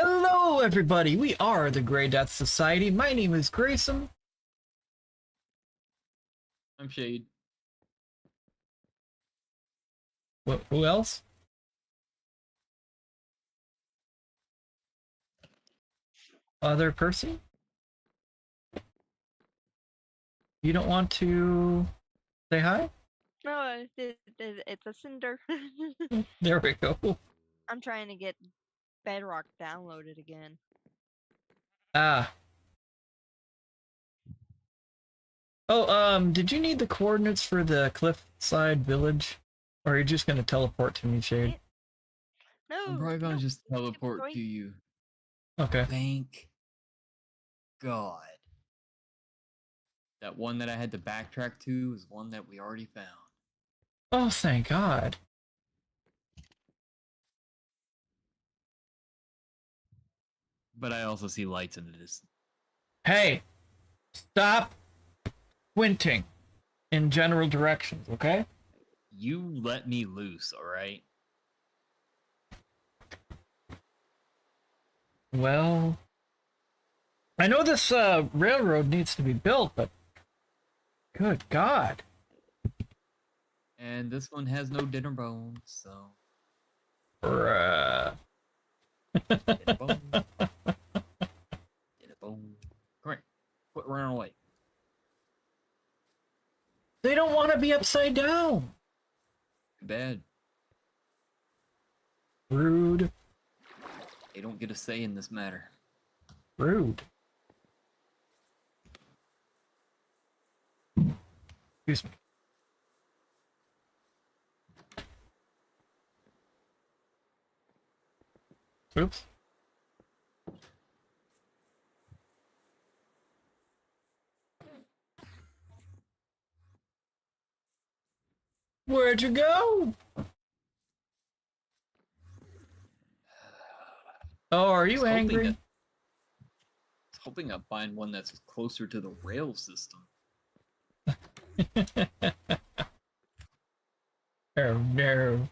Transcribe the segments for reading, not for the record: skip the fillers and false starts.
Hello, everybody. We are the Grey Death Society. My name is Greyson. I'm Shade. Who else? Other person? You don't want to say hi? No, it's a cinder. There we go. I'm trying to get Bedrock downloaded again. Ah. Oh, did you need the coordinates for the cliffside village? Or are you just gonna teleport to me, Shade? No, I'm probably gonna no, just keep teleport going. to you. Okay. Thank God. That one that I had to backtrack to is one that we already found. Oh, thank God. But I also see lights in the distance. Hey! Stop squinting in general directions, okay? You let me loose, alright? Well, I know this railroad needs to be built, but good God. And this one has no dinner bones, so. Bruh. Dinner bone. Dinner bone. Come here. Quit running away. They don't want to be upside down. Too bad. Rude. They don't get a say in this matter. Rude. Excuse me. Oops. Where'd you go? Oh, are you angry? I was hoping I'd find one that's closer to the rail system. Oh no.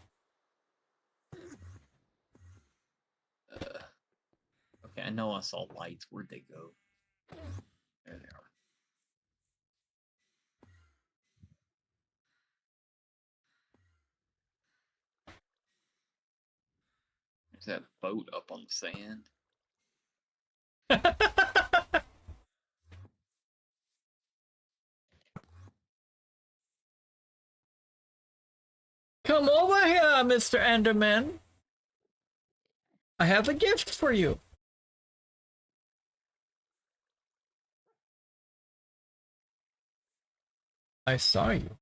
Okay, I know I saw lights. Where'd they go? There they are. There's that boat up on the sand. Come over here, Mr. Enderman. I have a gift for you. I saw you.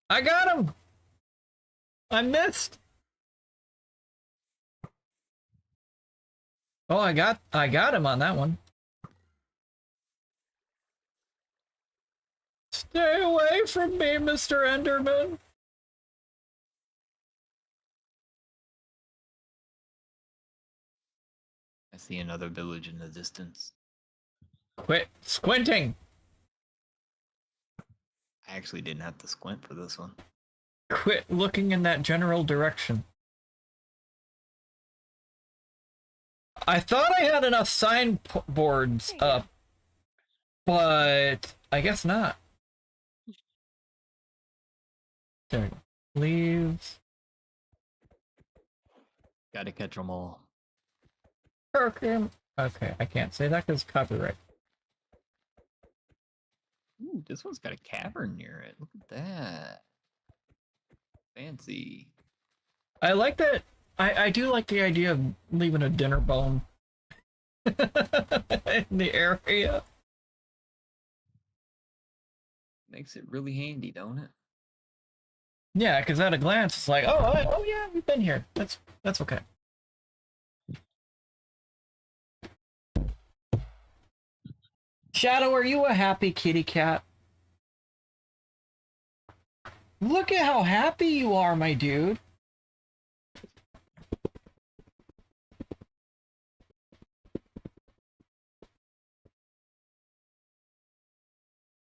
I got him. I missed. Oh, I got him on that one. Stay away from me, Mr. Enderman. I see another village in the distance. Quit squinting. I actually didn't have to squint for this one. Quit looking in that general direction. I thought I had enough signboards up, but I guess not. There we go. Leaves. Gotta catch them all. Okay, I can't say that because copyright. Ooh, this one's got a cavern near it. Look at that. Fancy. I like that. I do like the idea of leaving a dinner bone in the area. Makes it really handy, don't it? Yeah, because at a glance, it's like, oh yeah, we've been here. That's okay. Shadow, are you a happy kitty cat? Look at how happy you are, my dude.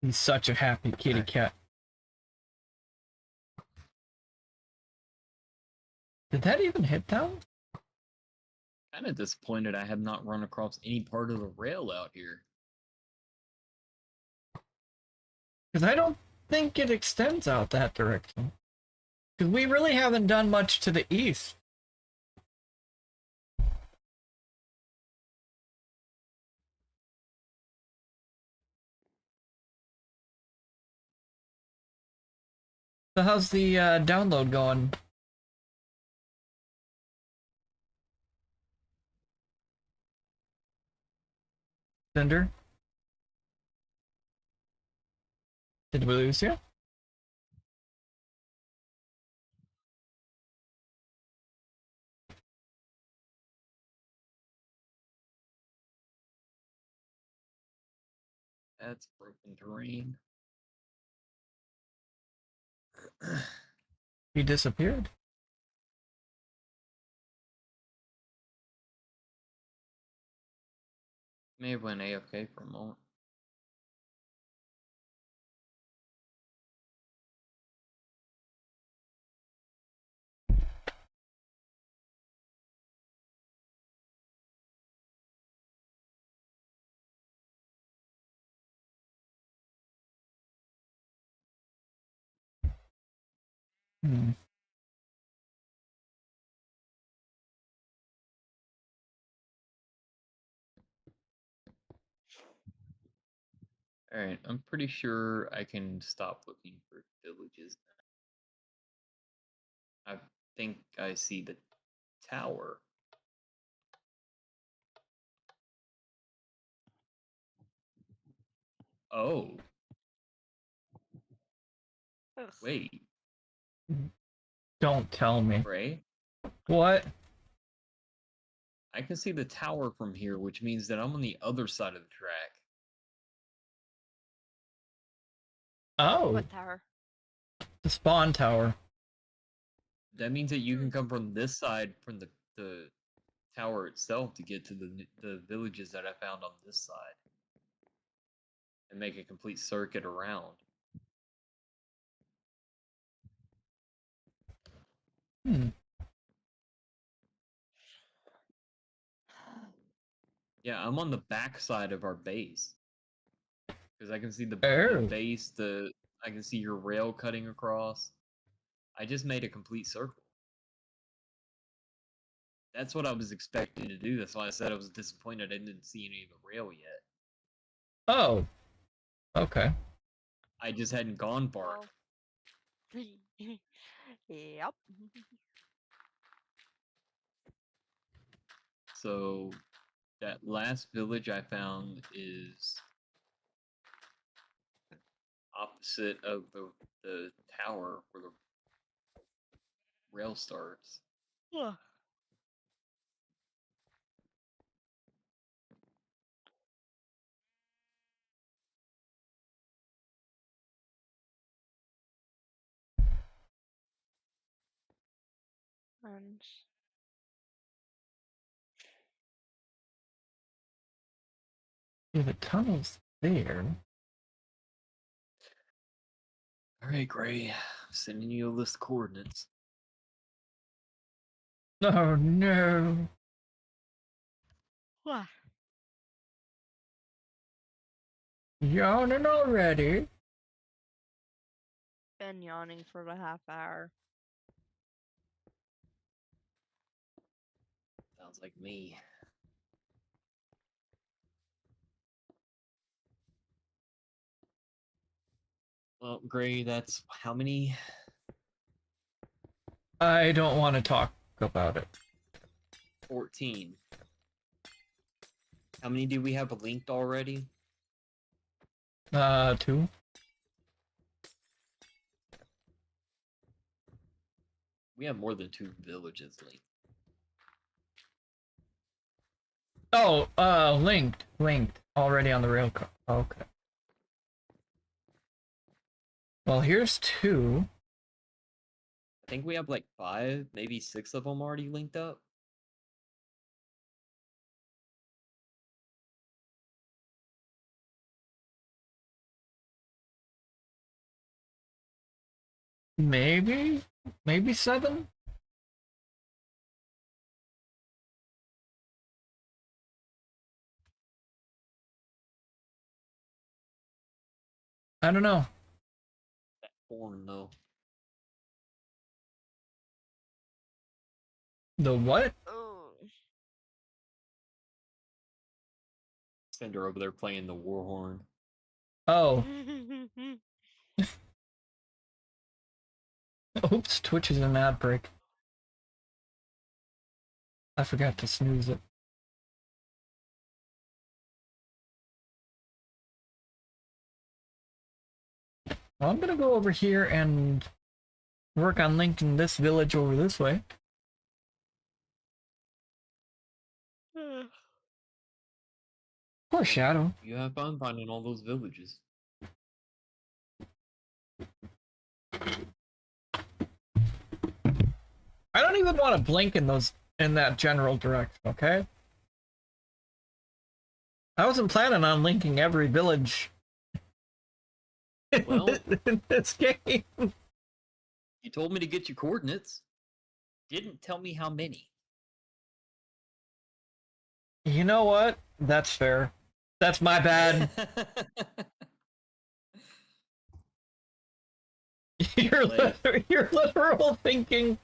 He's such a happy kitty Okay. cat. Did that even hit down? Kind of disappointed I have not run across any part of the rail out here. Because I don't think it extends out that direction. Because we really haven't done much to the east. So how's the download going? Cinder? Did we lose you? That's broken terrain. He disappeared. May have went AFK for a moment. Hmm. Alright, I'm pretty sure I can stop looking for villages now. I think I see the tower. Oh, Ugh. wait. Don't tell me. Gray? What? I can see the tower from here, which means that I'm on the other side of the track. Oh, What tower? the spawn tower. That means that you can come from this side, from the tower itself, to get to the villages that I found on this side. And make a complete circuit around. Hmm. Yeah, I'm on the back side of our base. Because I can see the Oh. base, I can see your rail cutting across. I just made a complete circle. That's what I was expecting to do. That's why I said I was disappointed I didn't see any of the rail yet. Oh. Okay. I just hadn't gone far. Well. Yep. So that last village I found is opposite of the tower where the rail starts. Ugh. And Yeah, the tunnel's there. Alright, Gray. I'm sending you a list of coordinates. Oh no. Wah. Yawning already. Been yawning for the half hour. Sounds like me. Well, Gray, that's how many? I don't want to talk about it. 14. How many do we have linked already? 2. We have more than 2 villages linked. Oh, linked already on the rail car. Okay. Well, here's 2. I think we have like 5, maybe 6 of them already linked up. Maybe? Maybe 7? I don't know. That horn though. The what? Oh. Cinder over there playing the war horn. Oh. Oops, Twitch is an ad break. I forgot to snooze it. Well, I'm gonna go over here and work on linking this village over this way. Poor Shadow. You have fun finding all those villages. I don't even want to blink in that general direction, okay? I wasn't planning on linking every village Well, in this game. you told me to get your coordinates. Didn't tell me how many. You know what? That's fair. That's my bad. You're literal thinking.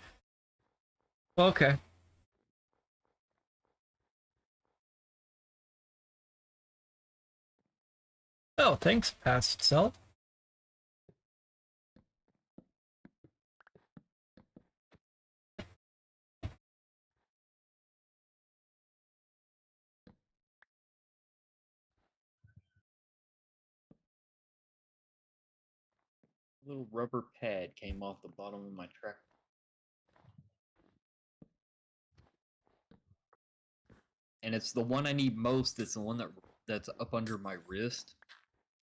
Okay. Oh, thanks, past self. A little rubber pad came off the bottom of my track. And it's the one I need most. It's the one that's up under my wrist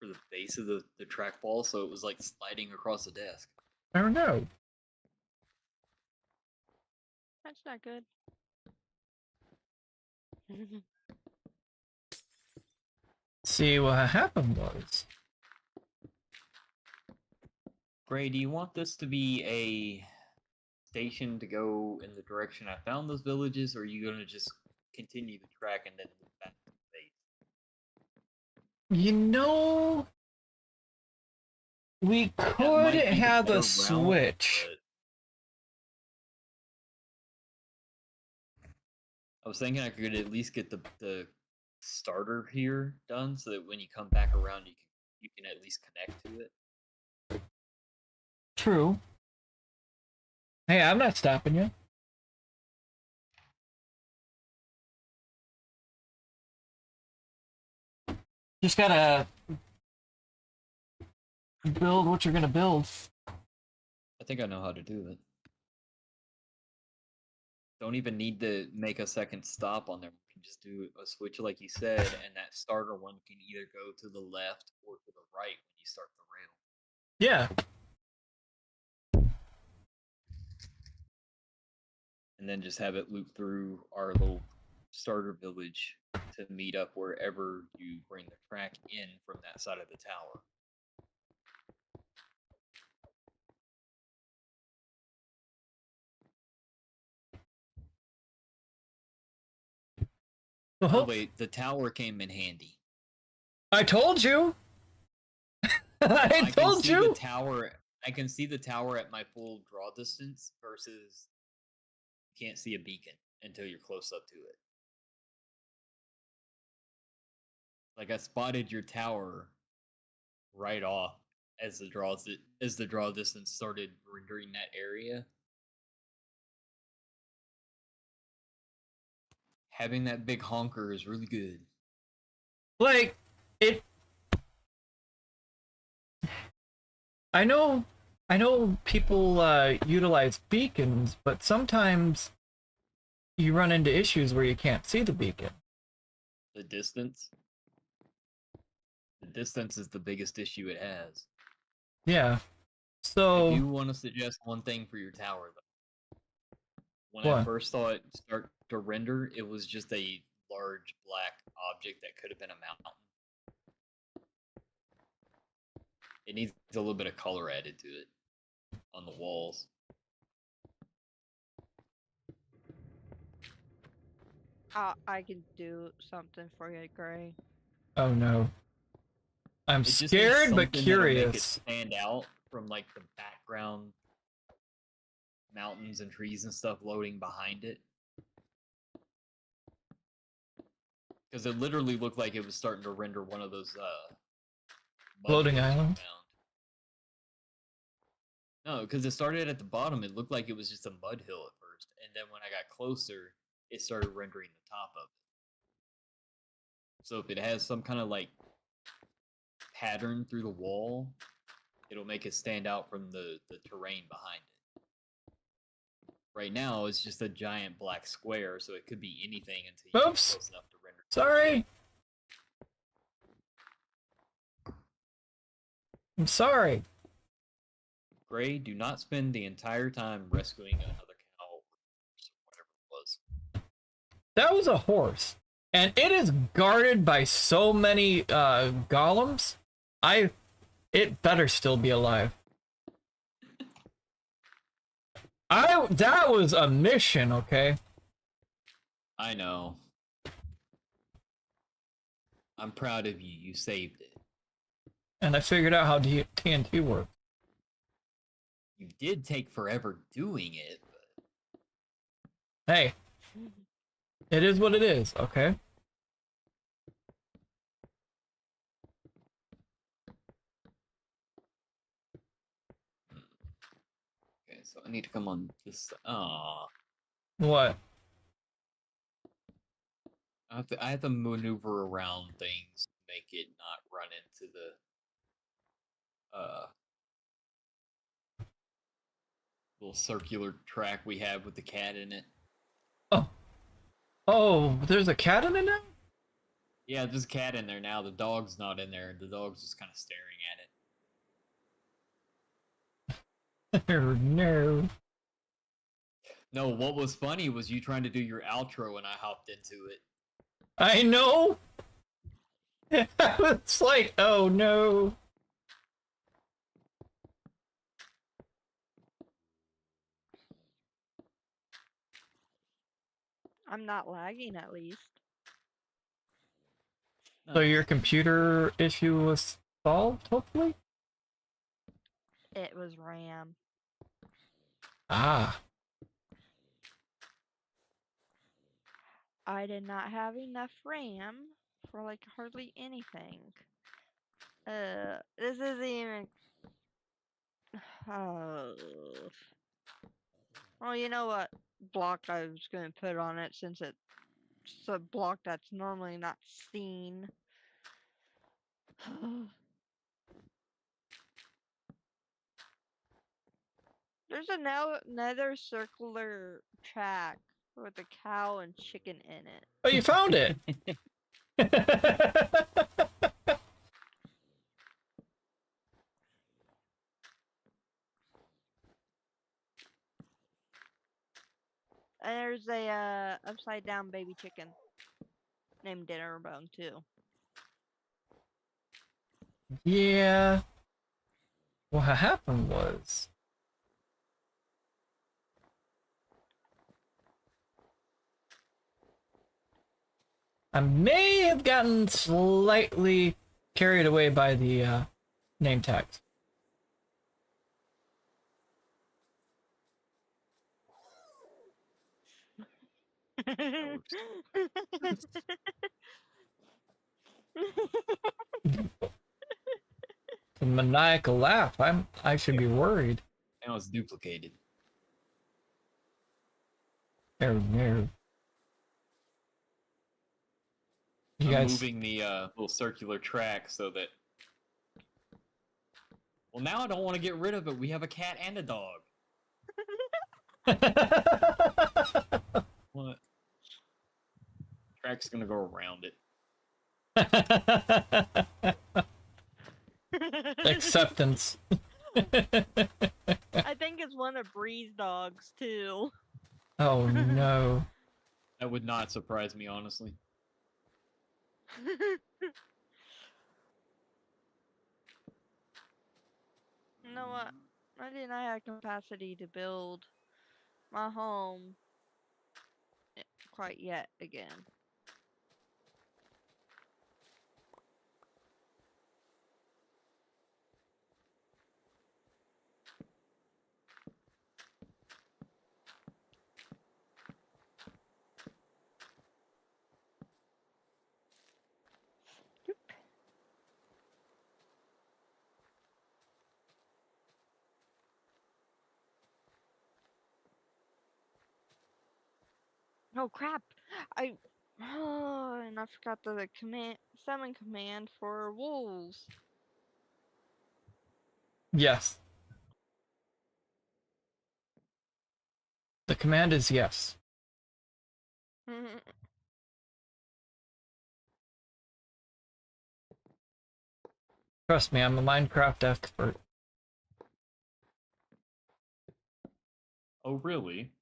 for the base of the trackball, so it was like sliding across the desk. I don't know. That's not good. See, what happened was. Gray, do you want this to be a station to go in the direction I found those villages, or are you going to just continue the track and then move back to the base? You know, we That could might be the have better a route, switch. but I was thinking I could at least get the starter here done, so that when you come back around, you can at least connect to it. True. Hey, I'm not stopping you. Just gotta build what you're gonna build. I think I know how to do it. Don't even need to make a second stop on there. We can just do a switch like you said, and that starter one can either go to the left or to the right when you start the rail. Yeah. And then just have it loop through our little starter village to meet up wherever you bring the track in from that side of the tower. Well, Oh wait, the tower came in handy. I told you. I told see you. the tower. I can see the tower at my full draw distance versus you can't see a beacon until you're close up to it. Like I spotted your tower right off as the draw distance started rendering that area. Having that big honker is really good. Like, it. I know people utilize beacons, but sometimes you run into issues where you can't see the beacon. The distance. The distance is the biggest issue it has. Yeah. I So. do want to suggest one thing for your tower, though. When What? I first saw it start to render, it was just a large black object that could have been a mountain. It needs a little bit of color added to it. on the walls. I can do something for you, Gray. Oh no. I'm It just makes scared but something that'll make it curious. stand out from like the background mountains and trees and stuff loading behind it. Because it literally looked like it was starting to render one of those mud Floating hills we island? found. No, because it started at the bottom. It looked like it was just a mud hill at first, and then when I got closer, it started rendering the top of it. So if it has some kind of like pattern through the wall, it'll make it stand out from the terrain behind it. Right now, it's just a giant black square, so it could be anything until you get Oops. close enough to render. Sorry. I'm sorry. Gray, do not spend the entire time rescuing another cow or whatever it was. That was a horse. And it is guarded by so many golems. It better still be alive. That was a mission, okay? I know. I'm proud of you. You saved it. And I figured out how TNT works. You did take forever doing it, but Hey, it is what it is, okay? okay. So I need to come on this. Ah, What? I have to maneuver around things to make it not run into the little circular track we have with the cat in it. Oh, there's a cat in it now? Yeah, there's a cat in there now. The dog's not in there. The dog's just kind of staring at it. Oh, no. No, what was funny was you trying to do your outro and I hopped into it. I know. It's like, oh no. I'm not lagging, at least. So your computer issue was solved, hopefully? It was RAM. Ah. I did not have enough RAM for like hardly anything. This isn't even. Oh. Well, you know what block I was gonna put on it since it's a block that's normally not seen. There's another circular track with a cow and chicken in it. Oh, you found it. And there's a upside down baby chicken named Dinnerbone too. Yeah. What happened was I may have gotten slightly carried away by the name tags. The maniacal laugh. I should be worried. Now it's duplicated. No, no. You I'm guys. moving the little circular track so that. Well, now I don't want to get rid of it. We have a cat and a dog. What? Track's gonna go around it. Acceptance. I think it's one of Bree's dogs too. Oh no. That would not surprise me, honestly. You know what? I didn't think I have capacity to build my home quite yet again. Oh crap! I and I forgot the command summon command for wolves. Yes. The command is yes. Trust me, I'm a Minecraft expert. Oh, really?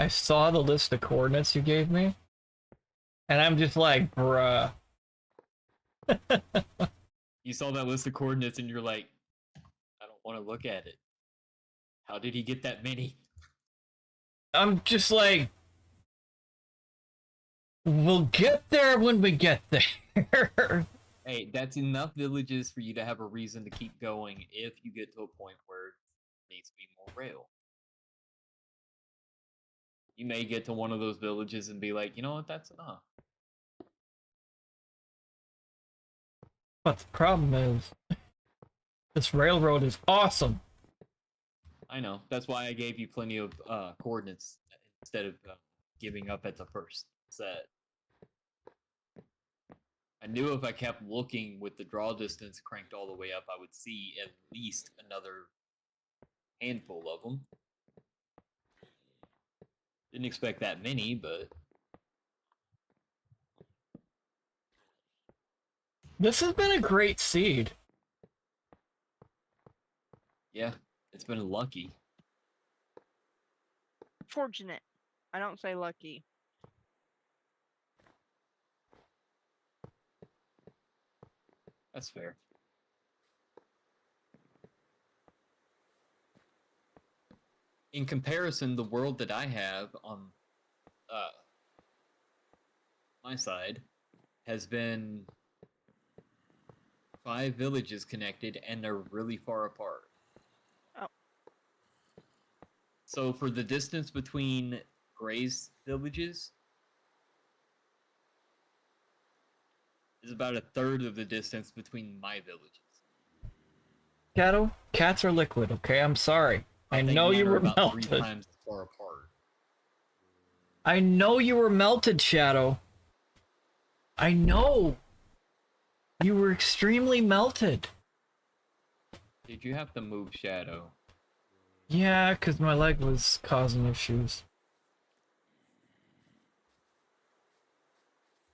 I saw the list of coordinates you gave me, and I'm just like, bruh. You saw that list of coordinates and you're like, I don't want to look at it. How did he get that many? I'm just like, we'll get there when we get there. Hey, that's enough villages for you to have a reason to keep going if you get to a point where it needs to be more rail. You may get to one of those villages and be like, you know what, that's enough. But the problem is, this railroad is awesome. I know. That's why I gave you plenty of coordinates instead of giving up at the first set. I knew if I kept looking with the draw distance cranked all the way up, I would see at least another handful of them. Didn't expect that many, but This has been a great seed. yeah, it's been lucky. Fortunate. I don't say lucky. That's fair. In comparison, the world that I have on my side has been 5 villages connected, and they're really far apart. Oh. So for the distance between Grey's villages is about a third of the distance between my villages. Shadow, cats are liquid, okay? I'm sorry. I They know you matter were about melted. 3 times as far apart. I know you were melted, Shadow. I know. You were extremely melted. Did you have to move Shadow? Yeah, because my leg was causing issues.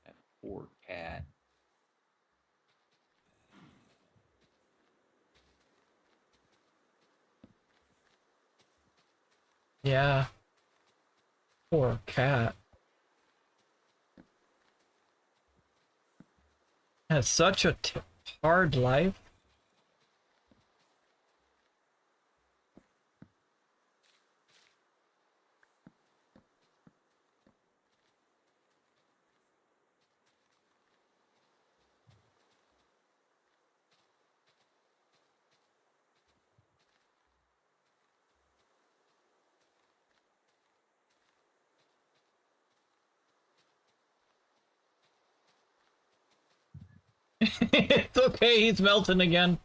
That poor cat. Yeah. Poor cat. Has such a hard life. It's okay, he's melting again.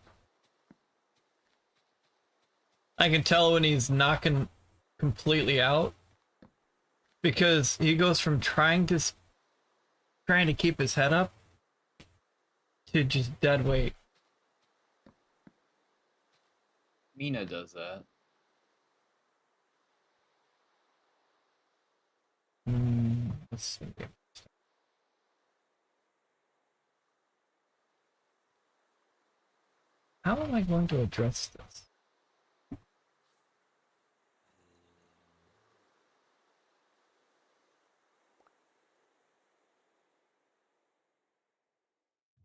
I can tell when he's knocking completely out. Because he goes from trying to keep his head up to just dead weight. Mina does that. Let's see. How am I going to address this?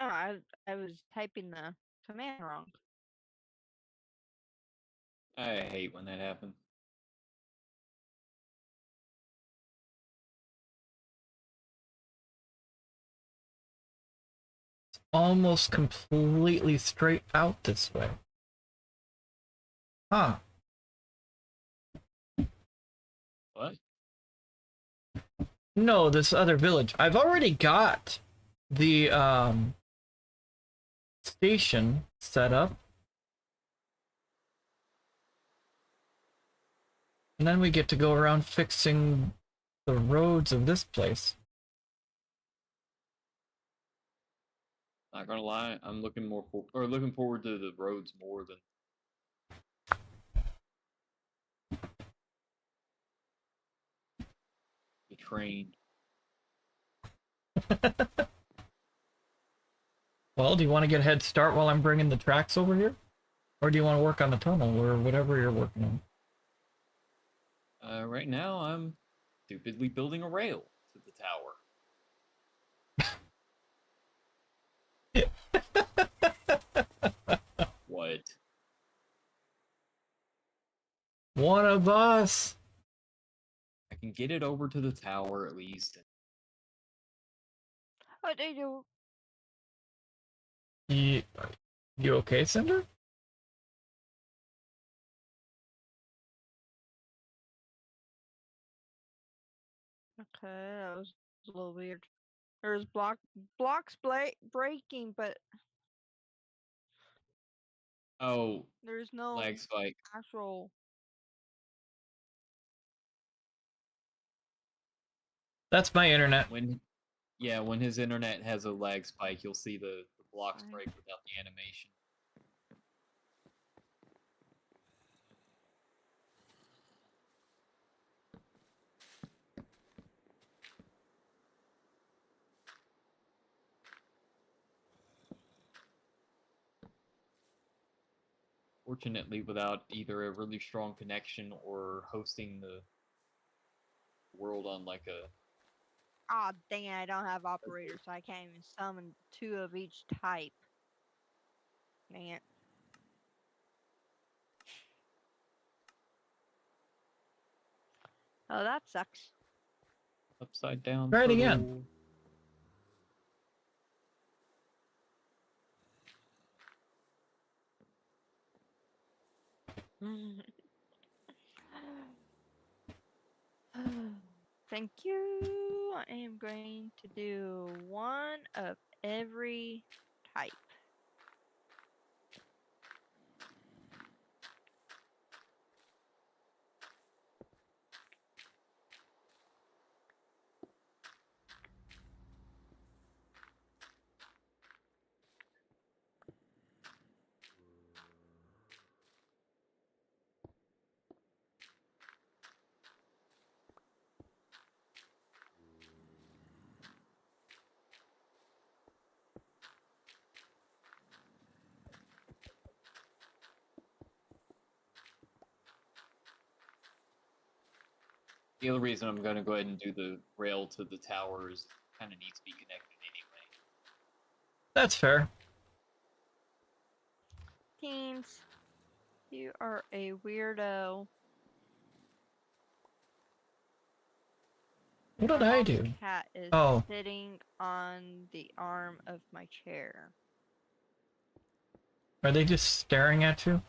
No, I was typing the command wrong. I hate when that happens. Almost completely straight out this way. Huh. What? No, this other village. I've already got the station set up. And then we get to go around fixing the roads of this place. Not gonna lie, I'm looking looking forward to the roads more than the train. Well, do you want to get a head start while I'm bringing the tracks over here? Or do you want to work on the tunnel or whatever you're working on? Right now, I'm stupidly building a rail to the tower. What? One of us! I can get it over to the tower at least. What do you do? You okay, Cinder? Okay, that was a little weird. There's blocks breaking, but Oh, there's no lag spike. actual. That's my internet. When his internet has a lag spike, you'll see the blocks Right. break without the animation. Fortunately, without either a really strong connection or hosting the world on like a Ah, dang it, I don't have operators, so I can't even summon 2 of each type. Dang it. Oh, that sucks. upside down Try it turtle. again. Thank you. I am going to do 1 of every type. The other reason I'm going to go ahead and do the rail to the tower is kind of needs to be connected anyway. That's fair. Teens, you are a weirdo. What did My I mom's do? cat is Oh. sitting on the arm of my chair. Are they just staring at you?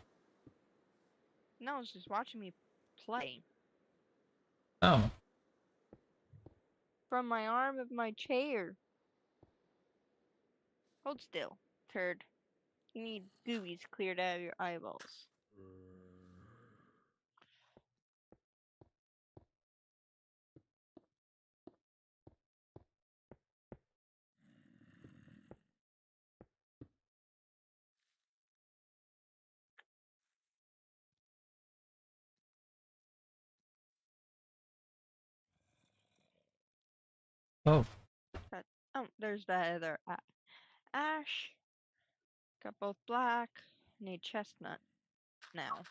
No, it's just watching me play. Oh. From my arm of my chair. Hold still, turd. You need goobies cleared out of your eyeballs. Oh. Oh, there's that other ash. Got both black. Need chestnut now.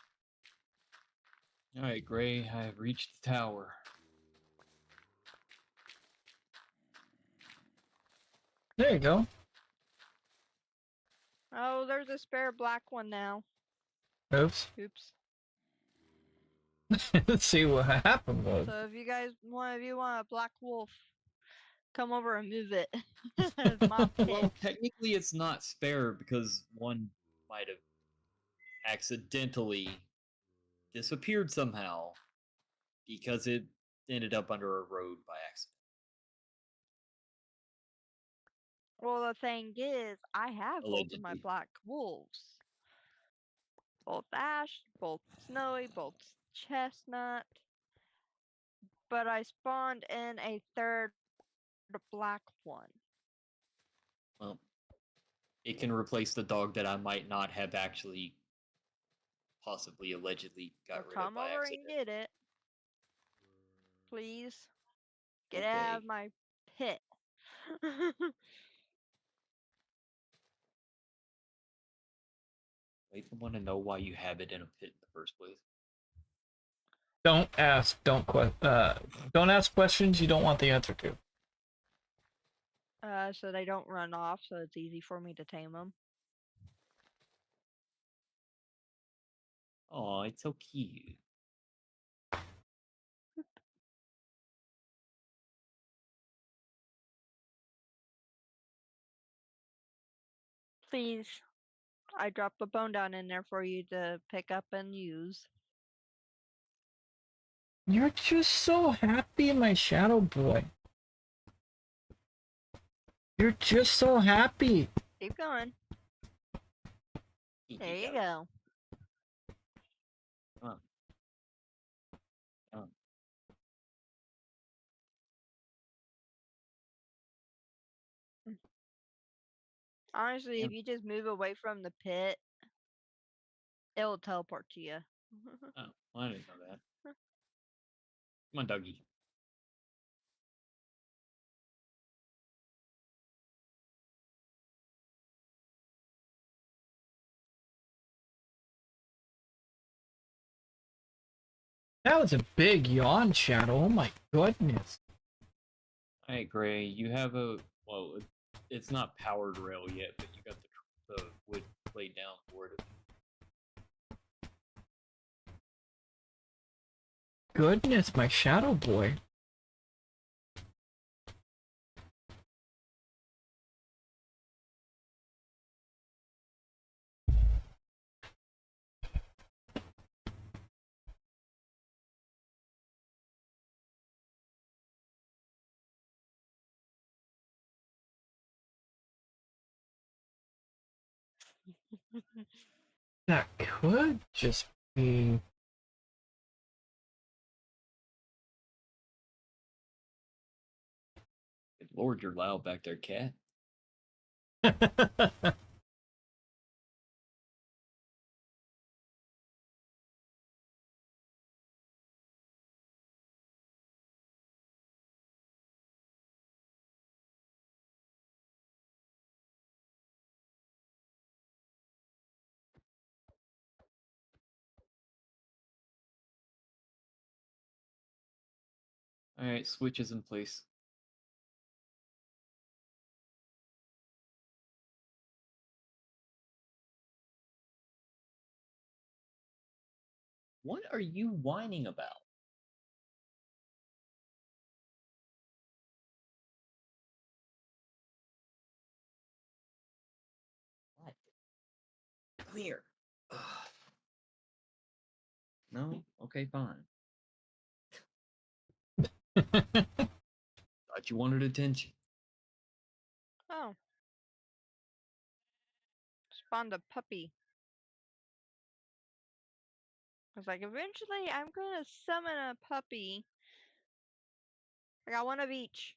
Alright, Gray, I have reached the tower. There you go. Oh, there's a spare black one now. Oops. Oops. Let's see what happened was. So if you guys, one of you want a black wolf, come over and move it. It's my pet. Well, technically, it's not spare because one might have accidentally disappeared somehow because it ended up under a road by accident. Well, the thing is, I have both of my Allegedly. black wolves. Both ash, both snowy, both chestnut. But I spawned in a third black one. Well, it can replace the dog that I might not have actually, possibly, allegedly got So rid of come by over accident. and get it, please. Get Okay. out of my pit. Wait, I want to know why you have it in a pit in the first place. Don't ask. Don't ask questions you don't want the answer to. So they don't run off, so it's easy for me to tame them. Oh, it's so cute. Please, I dropped the bone down in there for you to pick up and use. You're just so happy, my shadow boy. You're just so happy. Keep going. There you go. Come on. Come on. Honestly, Yeah. if you just move away from the pit, it will teleport to you. Oh, well, I didn't know that. Come on, doggy. That was a big yawn, Shadow. Oh my goodness. All right, Gray. You have a it's not powered rail yet, but you got the wood laid down for it. Goodness, my shadow boy. That could just be. Good Lord, you're loud back there, cat. All right, switch is in place. What are you whining about? What? Come here. Ugh. No? Okay, fine. Thought you wanted attention. Oh. Spawned a puppy. I was like, eventually I'm going to summon a puppy. I got one of each.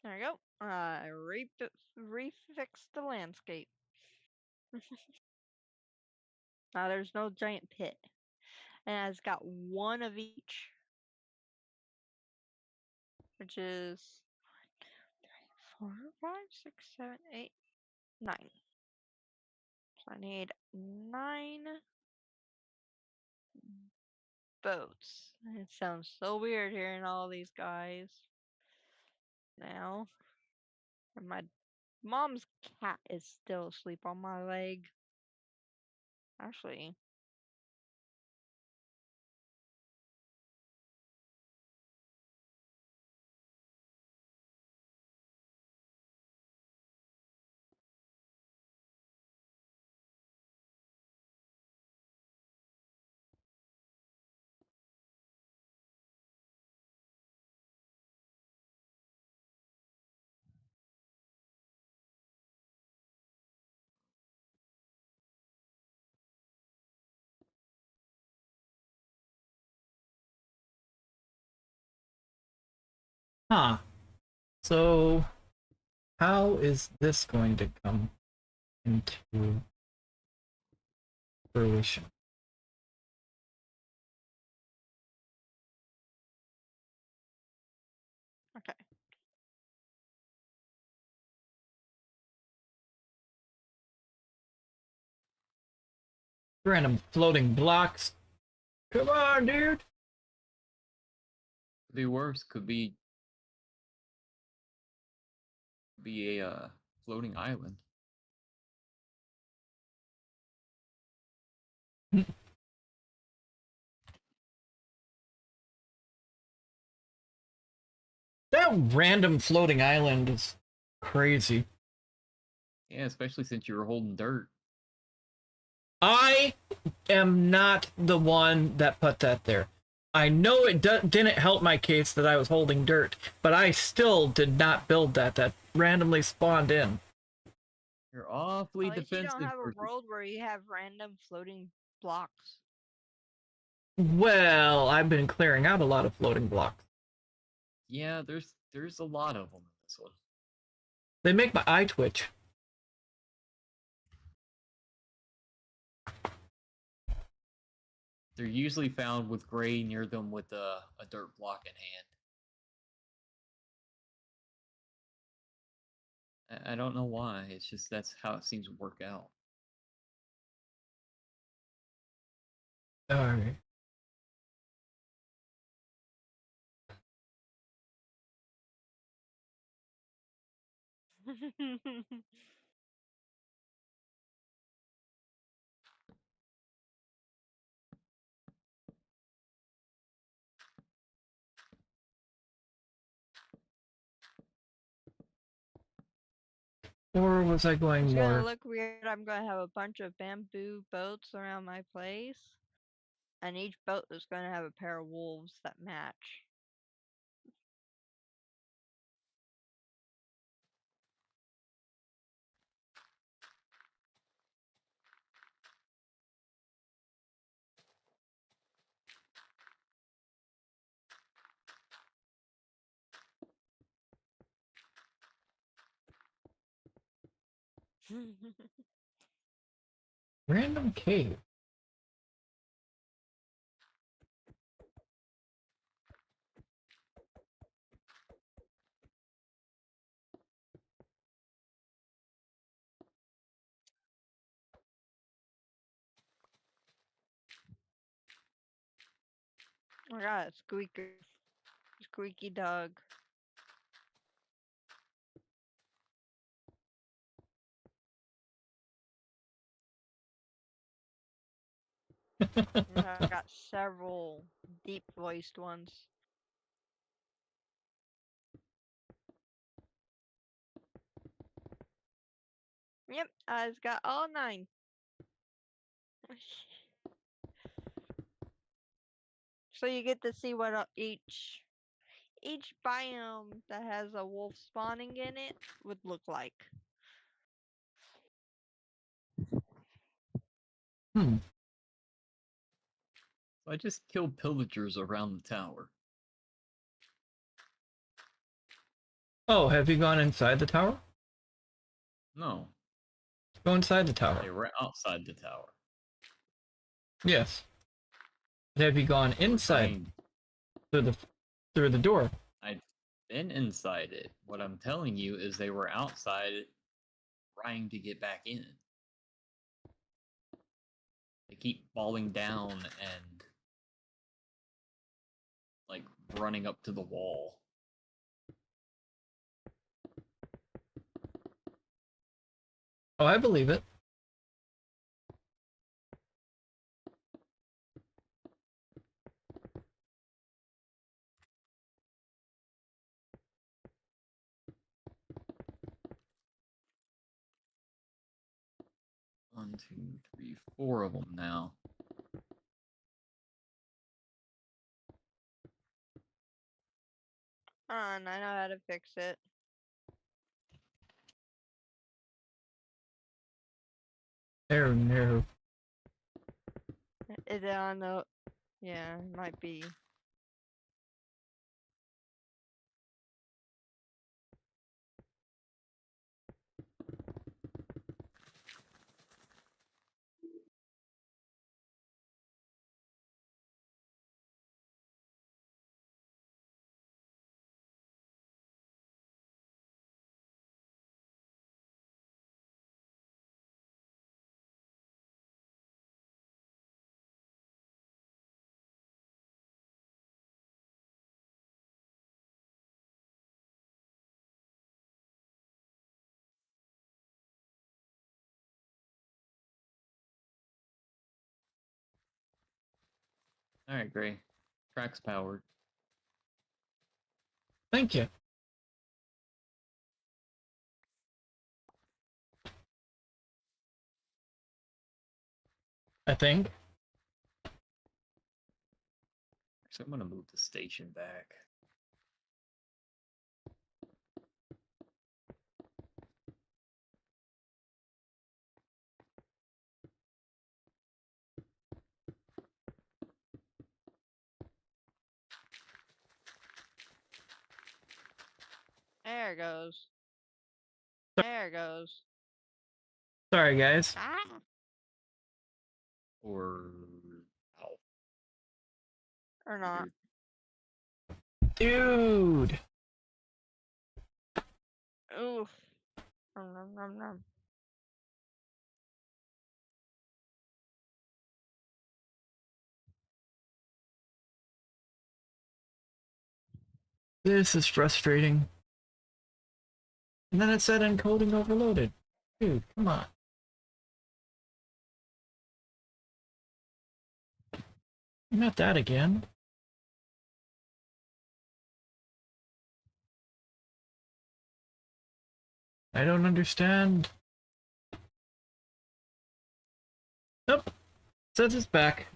There we go. Refix the landscape. Now there's no giant pit. And it's got one of each. which is 4, 5, 6, 7, 8, 9. So I need 9 boats. It sounds so weird hearing all these guys now. And my mom's cat is still asleep on my leg. Actually, Huh. So, how is this going to come into fruition? okay. Random floating blocks. Come on, dude. Could be worse. Could be a floating island. That random floating island is crazy. Yeah, especially since you were holding dirt. I am not the one that put that there. I know it didn't help my case that I was holding dirt, but I still did not build that. That randomly spawned in. You're awfully At least you defensive. don't have a Versus... world where you have random floating blocks. Well, I've been clearing out a lot of floating blocks. Yeah, there's a lot of them in this one. They make my eye twitch. They're usually found with gray near them with a dirt block in hand. I don't know why. It's just that's how it seems to work out. Alright. Or was I going It's more? gonna look weird. I'm gonna have a bunch of bamboo boats around my place. And each boat is gonna have a pair of wolves that match. Random cave. I got a squeaky dog. And I got several deep voiced ones. Yep, I've got all 9. So you get to see what each biome that has a wolf spawning in it would look like. Hmm. So I just killed pillagers around the tower. Oh, have you gone inside the tower? No, Go inside the tower. they were outside the tower. Yes. Have you gone inside Trying- through the door? been inside it. What I'm telling you is they were outside trying to get back in. They keep falling down and like running up to the wall. Oh, I believe it. One, two, three, four of them now. I know how to fix it. Oh no. Is it on the? Yeah, it might be. All right, Gray. Track's powered. Thank you. I think. So I'm gonna move the station back. There it goes. There it goes. Sorry, guys. Ah! Or ow. Or not. Dude. Oof. Nom, nom, nom, nom. This is frustrating. And then it said encoding overloaded. Dude, come on. Not that again. I don't understand. Nope. Says it's back.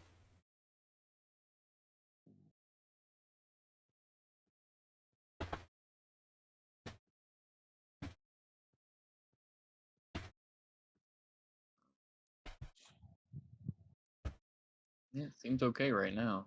Yeah, it seems okay right now.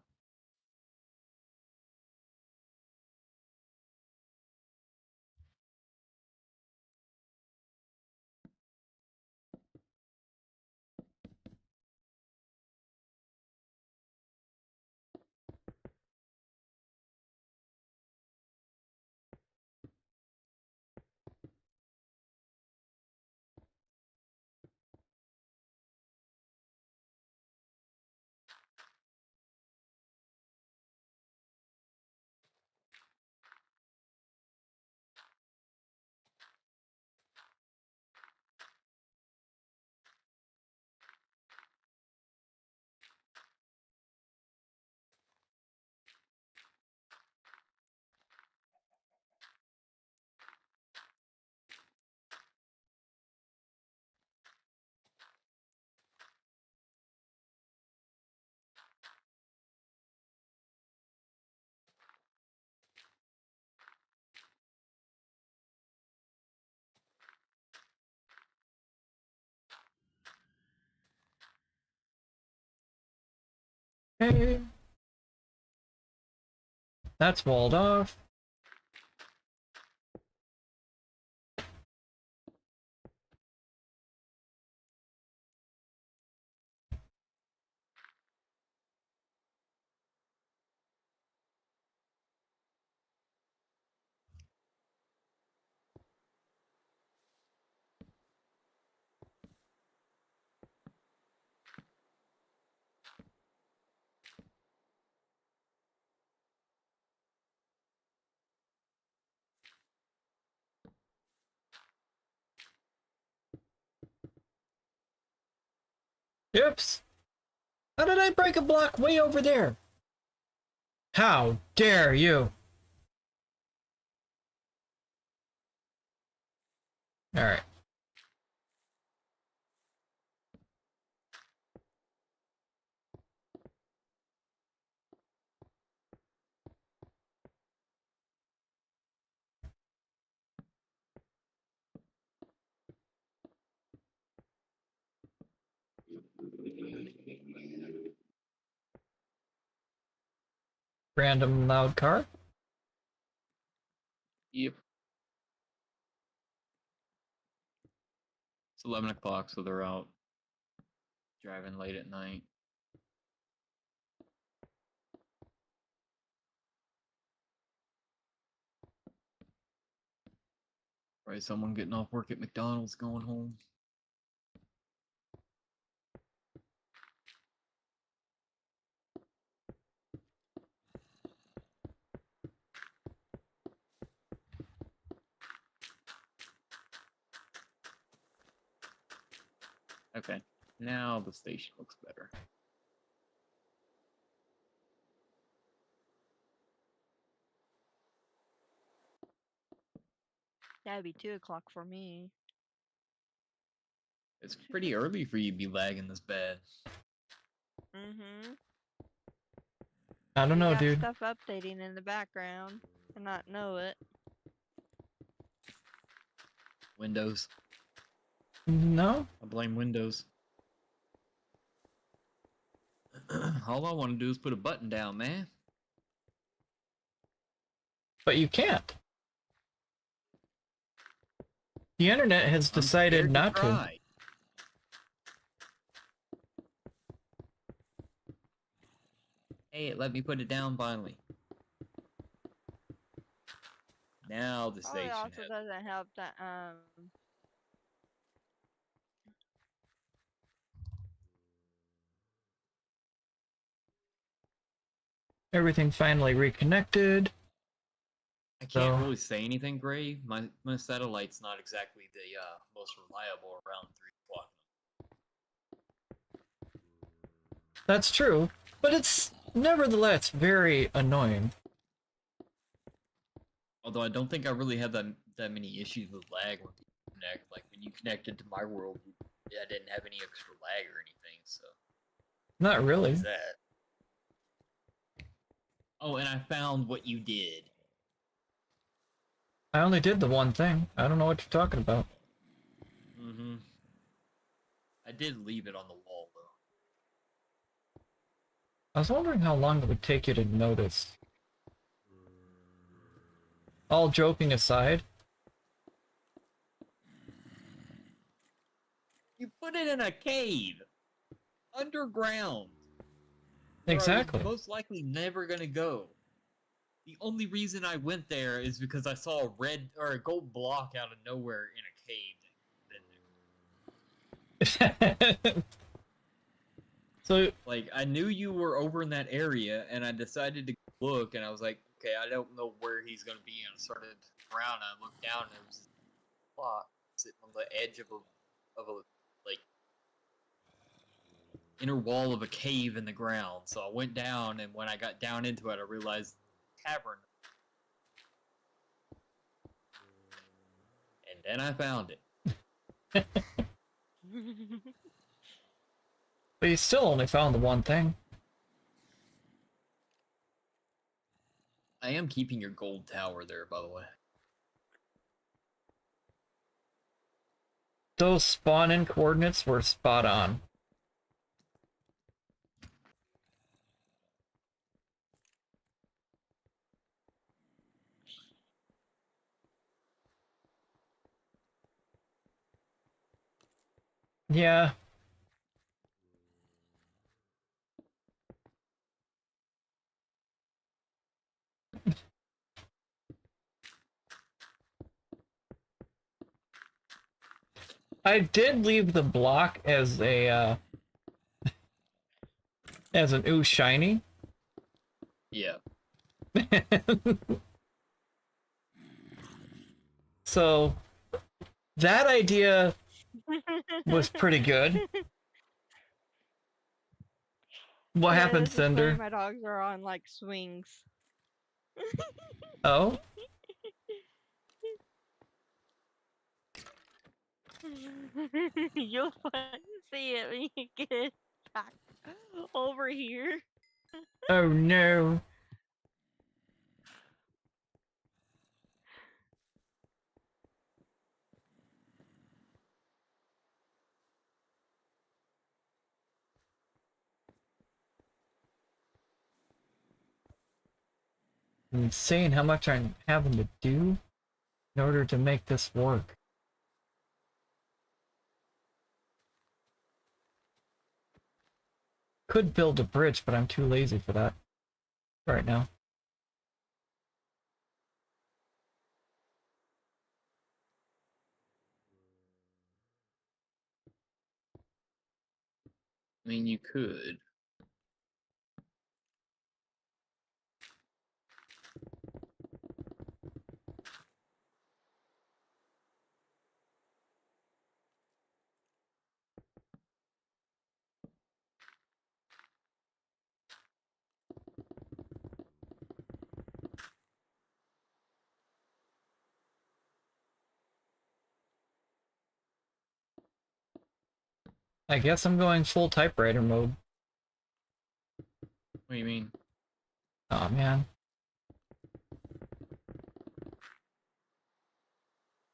Okay. That's walled off. Oops. How did I break a block way over there? How dare you? Alright. Random loud car. Yep. It's 11 o'clock, so they're out driving late at night. Right, someone getting off work at McDonald's going home. Okay, now the station looks better. That'd be 2 o'clock for me. It's pretty early for you to be lagging this bad. Mm-hmm. I don't know, got dude. stuff updating in the background and not know it. Windows. No? I blame Windows. All I want to do is put a button down, man. But you can't. The internet has I'm decided scared not to. try. Hey, let me put it down finally. Now the Probably station also has doesn't help that Everything finally reconnected. I can't So- really say anything, Gray. My satellite's not exactly the most reliable around 3 o'clock. That's true, but it's nevertheless very annoying. Although I don't think I really had that many issues with lag when people connect. Like when you connected to my world, I didn't have any extra lag or anything. So Not really. what's that? Oh, and I found what you did. I only did the one thing. I don't know what you're talking about. Mm-hmm. I did leave it on the wall though. I was wondering how long it would take you to notice. All joking aside, You put it in a cave, underground. Where I was exactly. most likely never gonna go. The only reason I went there is because I saw a red or a gold block out of nowhere in a cave. So, Like I knew you were over in that area, and I decided to look, and I was like, okay, I don't know where he's gonna be, and I started around. And I looked down, and it was a block sitting on the edge of a like inner wall of a cave in the ground. So I went down, and when I got down into it, I realized cavern. And then I found it. but you still only found the one thing. I am keeping your gold tower there, by the way. Those spawn-in coordinates were spot on. Yeah. I did leave the block as a, as an ooh shiny. Yeah. So, that idea was pretty good. What Yeah, happened, this is funny. Cinder? My dogs are on like swings. Oh? You'll see it when you get back over here. Oh no. Insane how much I'm having to do in order to make this work. Could build a bridge, but I'm too lazy for that right now. I mean, you could. I guess I'm going full typewriter mode. What do you mean? Oh man.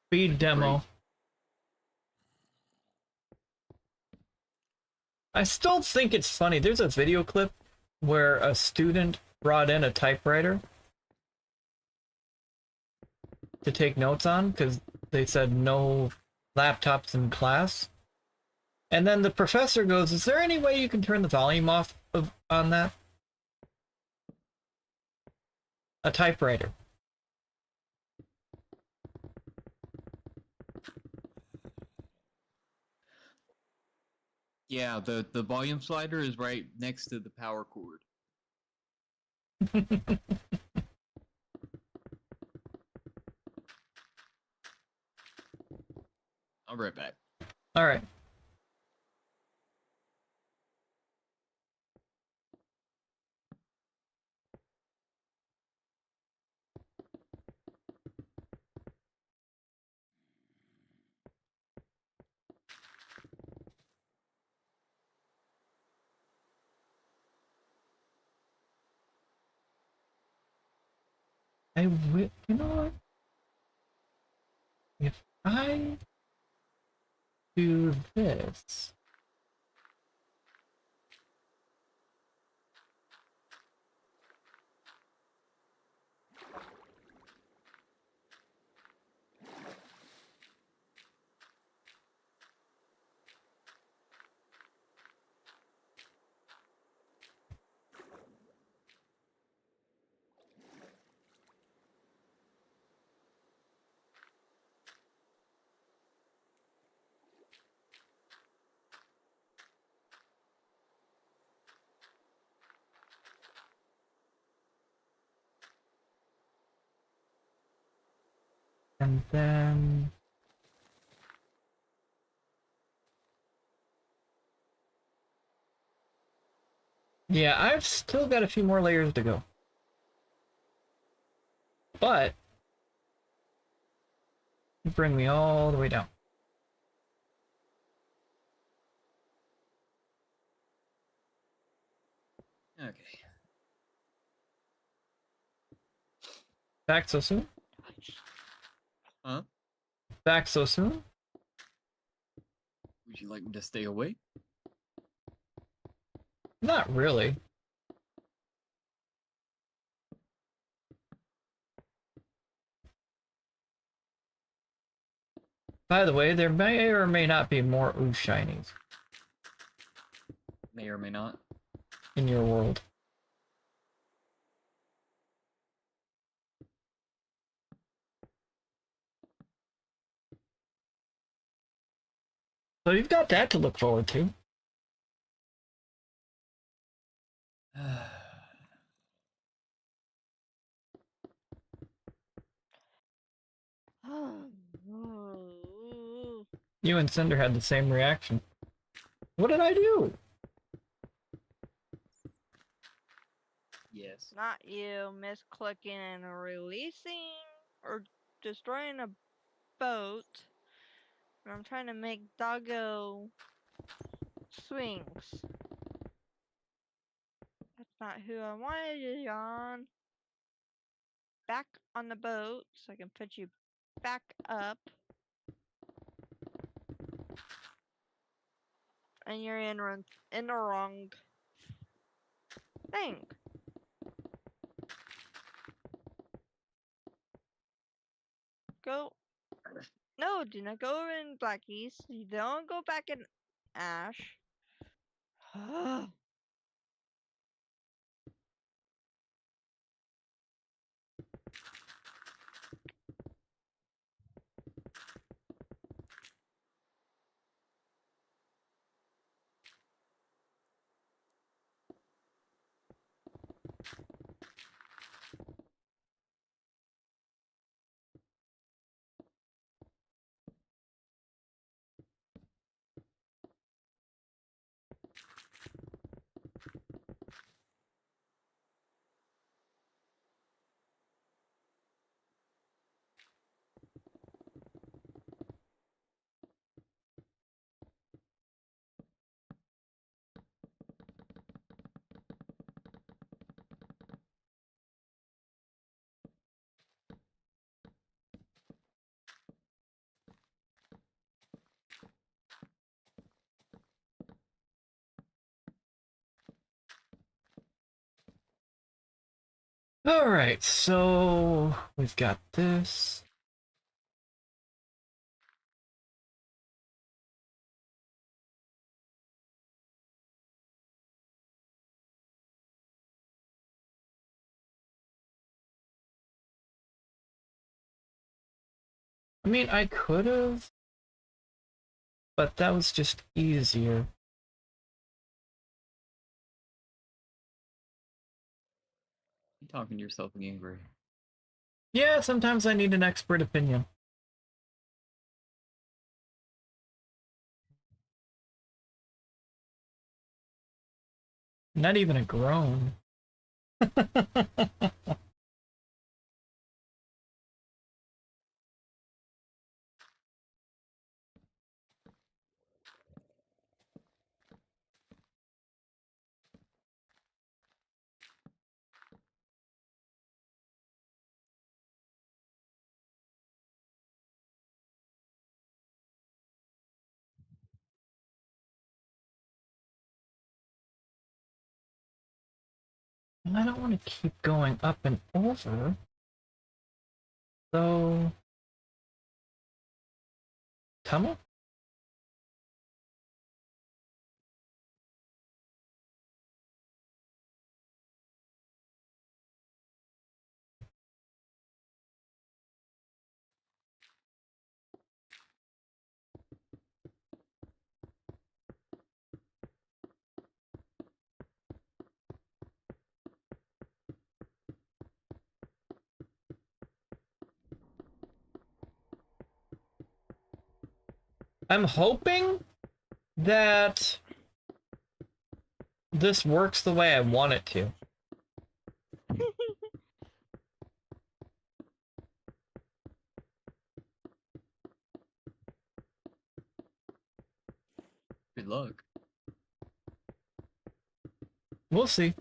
Speed demo. I still think it's funny. There's a video clip where a student brought in a typewriter to take notes on because they said no laptops in class. And then the professor goes, "Is there any way you can turn the volume off on that?" A typewriter. Yeah, the volume slider is right next to the power cord. I'll be right back. All right. You know what? If I do this, and then yeah, I've still got a few more layers to go. But bring me all the way down. Okay. Back so soon? Huh? Back so soon? Would you like me to stay away? Not really. By the way, there may or may not be more ooh shinies May or may not. in your world. So you've got that to look forward to. You and Cinder had the same reaction. What did I do? Not you misclicking and releasing or destroying a boat. And I'm trying to make doggo swings. That's not who I wanted it on. Back on the boat so I can put you back up. And you're in the wrong thing. Go. No, do not go over in Blackies. You don't go back in Ash. Alright, so we've got this. I mean, I could have, but that was just easier. You talking to yourself again, Gray? Yeah, sometimes I need an expert opinion. Not even a groan. And I don't want to keep going up and over. So... tunnel? I'm hoping that this works the way I want it to. Good luck. We'll see.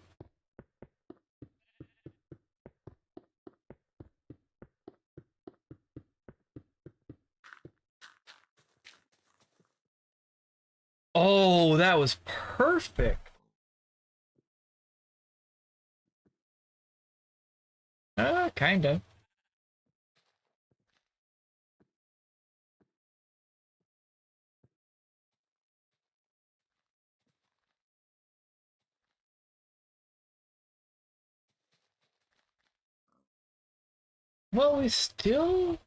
Oh, that was perfect. Kinda. Well, we still...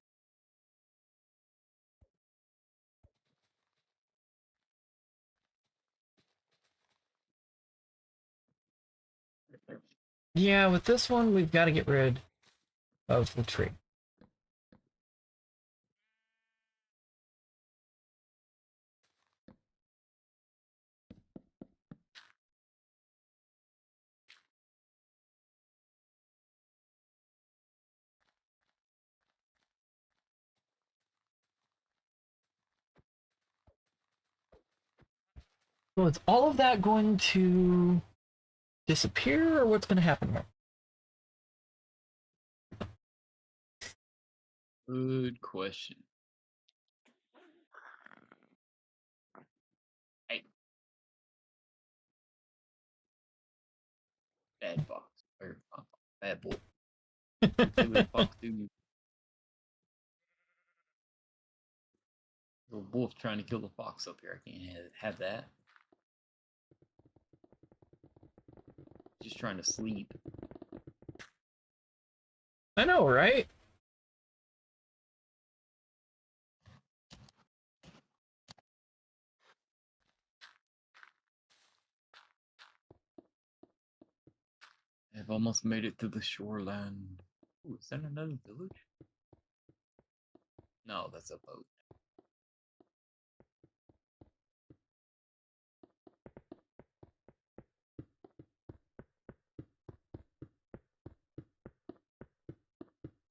yeah, with this one, we've got to get rid of the tree. So is all of that going to disappear, or what's going to happen here? Good question. Hey. Bad fox. Or bad boy. Say what the fox do. Little wolf trying to kill the fox up here. I can't have that. Just trying to sleep. I know, right? I've almost made it to the shoreline. Ooh, is that another village? No, that's a boat.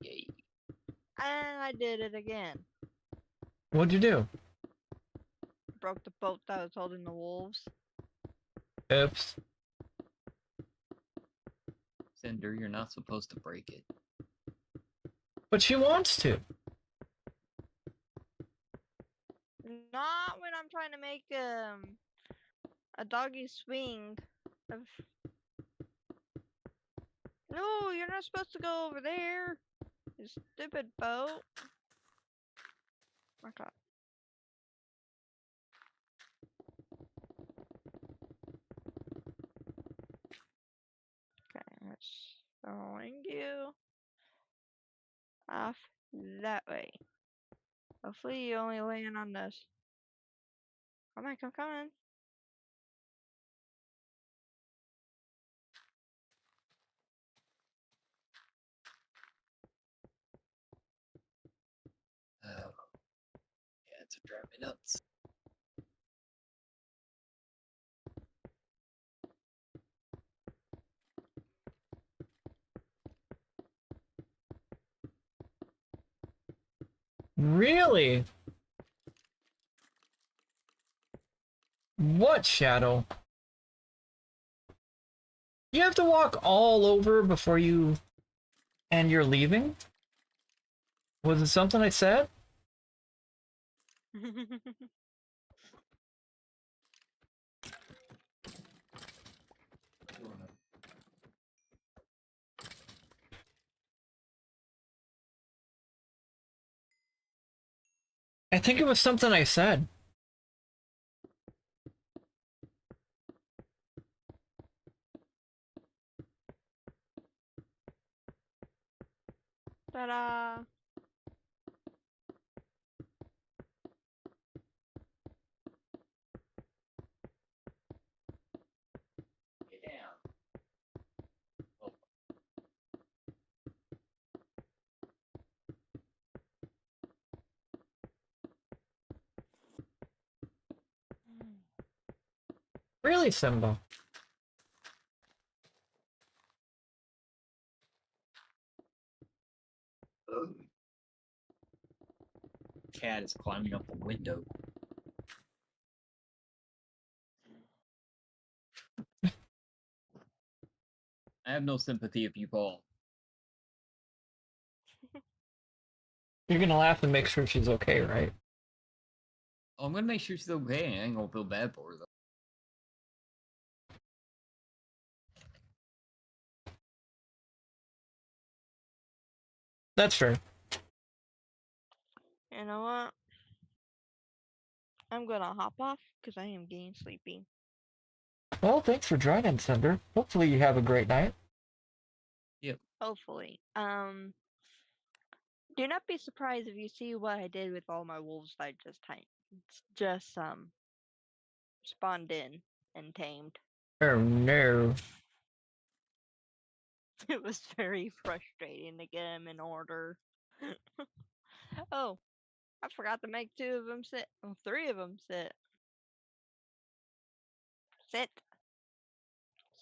Yay. And I did it again. What'd you do? Broke the boat that was holding the wolves. Oops. Cinder, you're not supposed to break it. But she wants to. Not when I'm trying to make a doggy swing of. No, you're not supposed to go over there. You stupid boat. My God. Okay, that's throwing you off that way. Hopefully you only land on this. Come on, come on. Oh, yeah, it's driving me nuts. Really? What shadow? You have to walk all over before you... And you're leaving? Was it something I said? I think it was something I said. Ta-da! Get down. Oh, Really, Simba? ugh. Cat is climbing up the window. I have no sympathy if you fall. You're gonna laugh and make sure she's okay, right? Oh, I'm gonna make sure she's okay. I ain't gonna feel bad for her though. That's fair. You know what? I'm gonna hop off because I am getting sleepy. Well, thanks for joining, Cinder. Hopefully you have a great night. Yep. Hopefully. Do not be surprised if you see what I did with all my wolves that I just spawned in and tamed. Oh no. It was very frustrating to get them in order. Oh, I forgot to make two of them sit. Oh, three of them sit. Sit.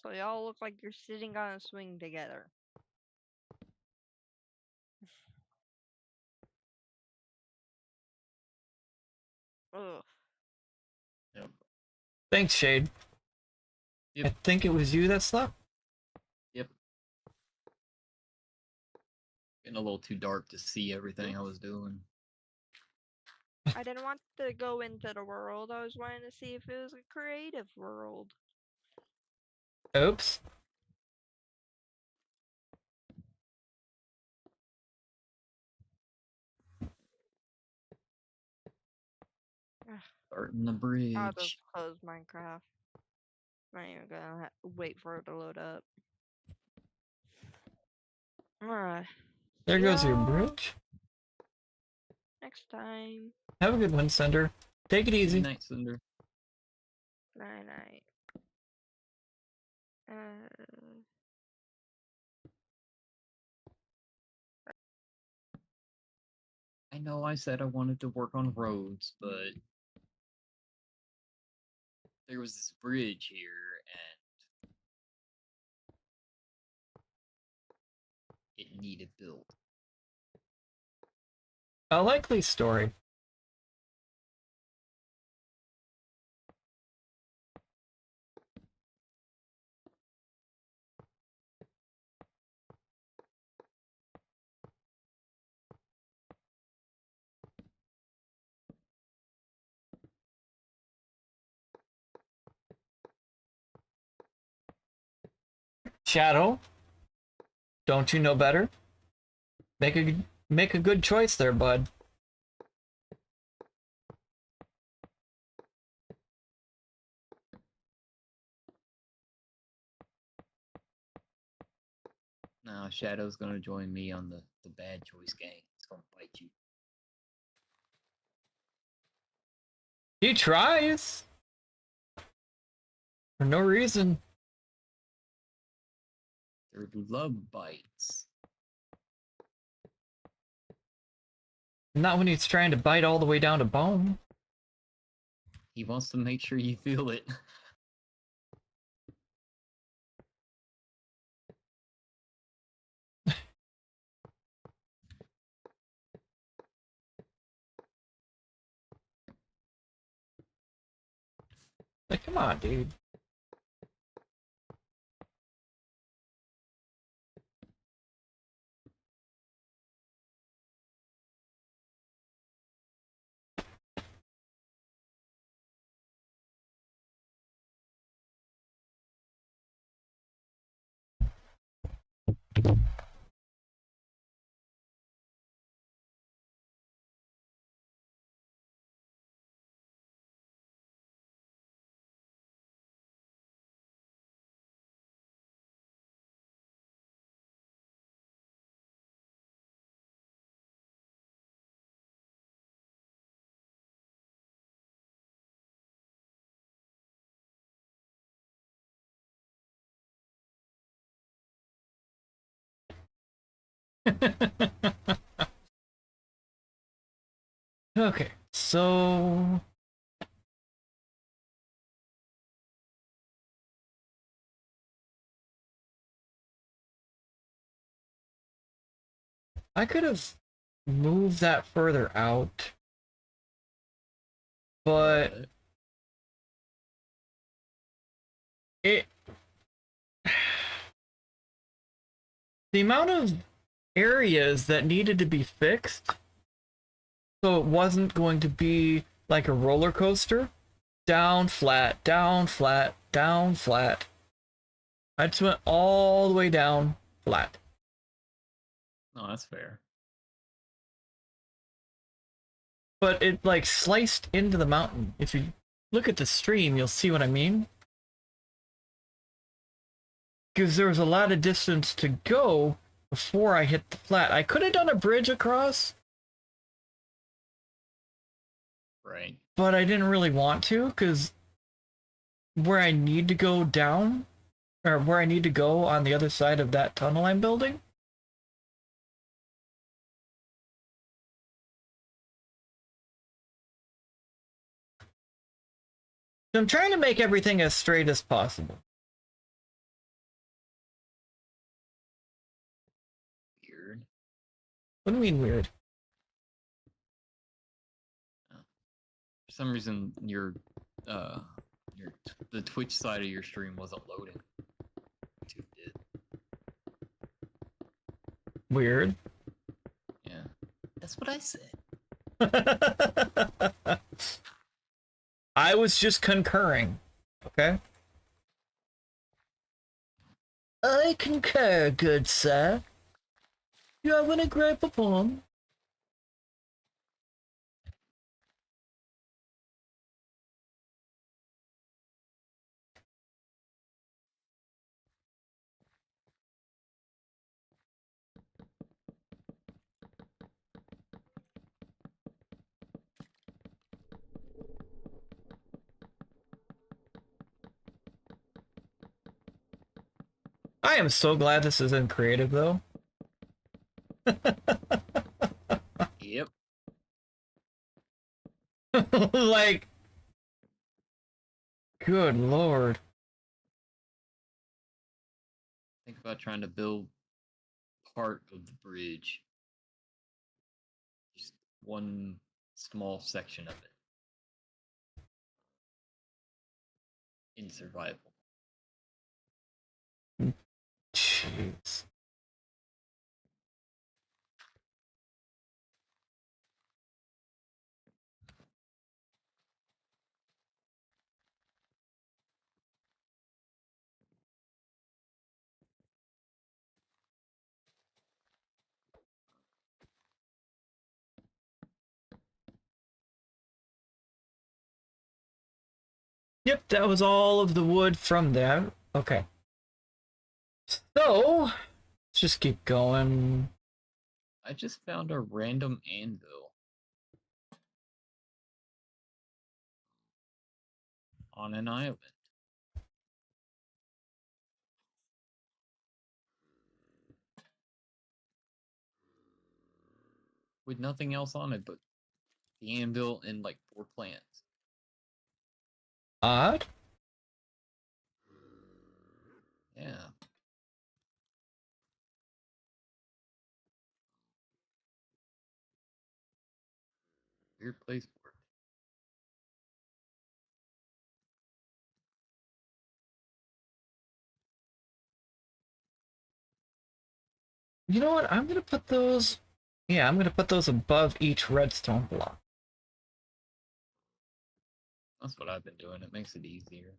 So y'all look like you're sitting on a swing together. Ugh. Yep. Thanks, Shade. Yep. I think it was you that slept. Yep. Getting a little too dark to see everything I was doing. I didn't want to go into the world. I was wanting to see if it was a creative world. Oops. Starting the bridge. I'll just close Minecraft. I'm not even gonna wait for it to load up. Alright. There goes your Yeah. bridge. Next time. Have a good one, Cinder. Take it easy. Night, Cinder. Night night. I know I said I wanted to work on roads, but there was this bridge here, and it needed built. A likely story. Shadow, don't you know better? Make a good choice there, bud. Now Shadow's gonna join me on the bad choice gang. It's gonna bite you. He tries. For no reason. Their love bites. Not when he's trying to bite all the way down to bone. He wants to make sure you feel it. Like, come on, dude. Okay, so I could have moved that further out, but it the amount of areas that needed to be fixed, so it wasn't going to be like a roller coaster, down, flat, down, flat, down, flat. I just went all the way down, flat. No, that's fair. But it like sliced into the mountain. If you look at the stream, you'll see what I mean. Because there was a lot of distance to go before I hit the flat. I could have done a bridge across, Right. but I didn't really want to, because where I need to go down, or where I need to go on the other side of that tunnel I'm building, so I'm trying to make everything as straight as possible. Weird. What do you mean weird? For some reason, your The Twitch side of your stream wasn't loading. YouTube did. Weird. Yeah. That's what I said. I was just concurring. Okay? I concur, good sir. You having a great perform? I am so glad this is in creative, though. Yep. Like, good lord. Think about trying to build part of the bridge. Just one small section of it. In survival. Jeez. Yep, that was all of the wood from there. Okay. So, let's just keep going. I just found a random anvil. On an island. With nothing else on it but the anvil and like 4 plants. Odd? Yeah. Weird place for it. You know what? I'm gonna put those... Yeah, I'm gonna put those above each redstone block. That's what I've been doing. It makes it easier.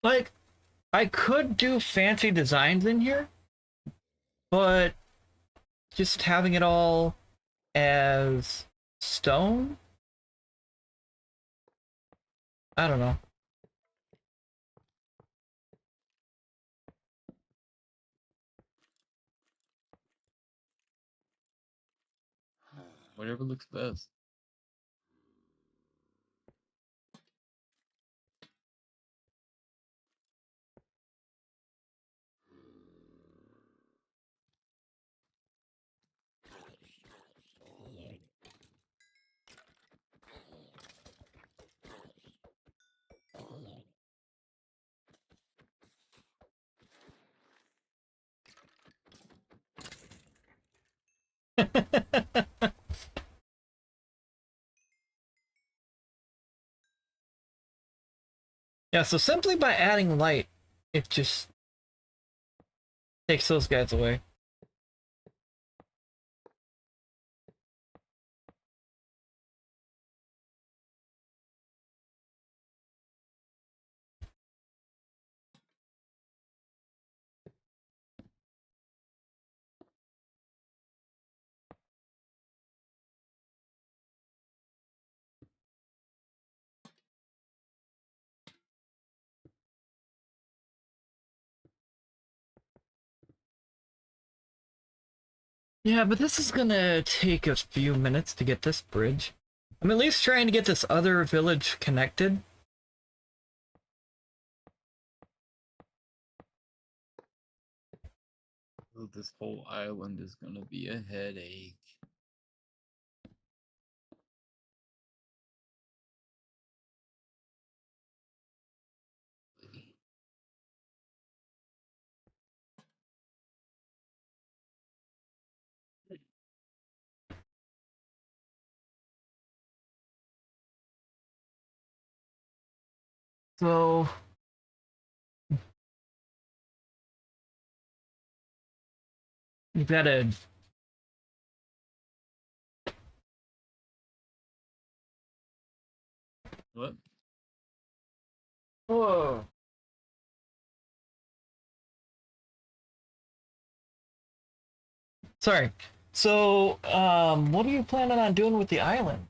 Like, I could do fancy designs in here, but just having it all as stone? I don't know. Whatever looks best. Yeah, so simply by adding light, it just takes those guys away. Yeah, but this is gonna take a few minutes to get this bridge. I'm at least trying to get this other village connected. Oh, this whole island is gonna be a headache. So you gotta. What? Whoa. Sorry. So, what are you planning on doing with the island?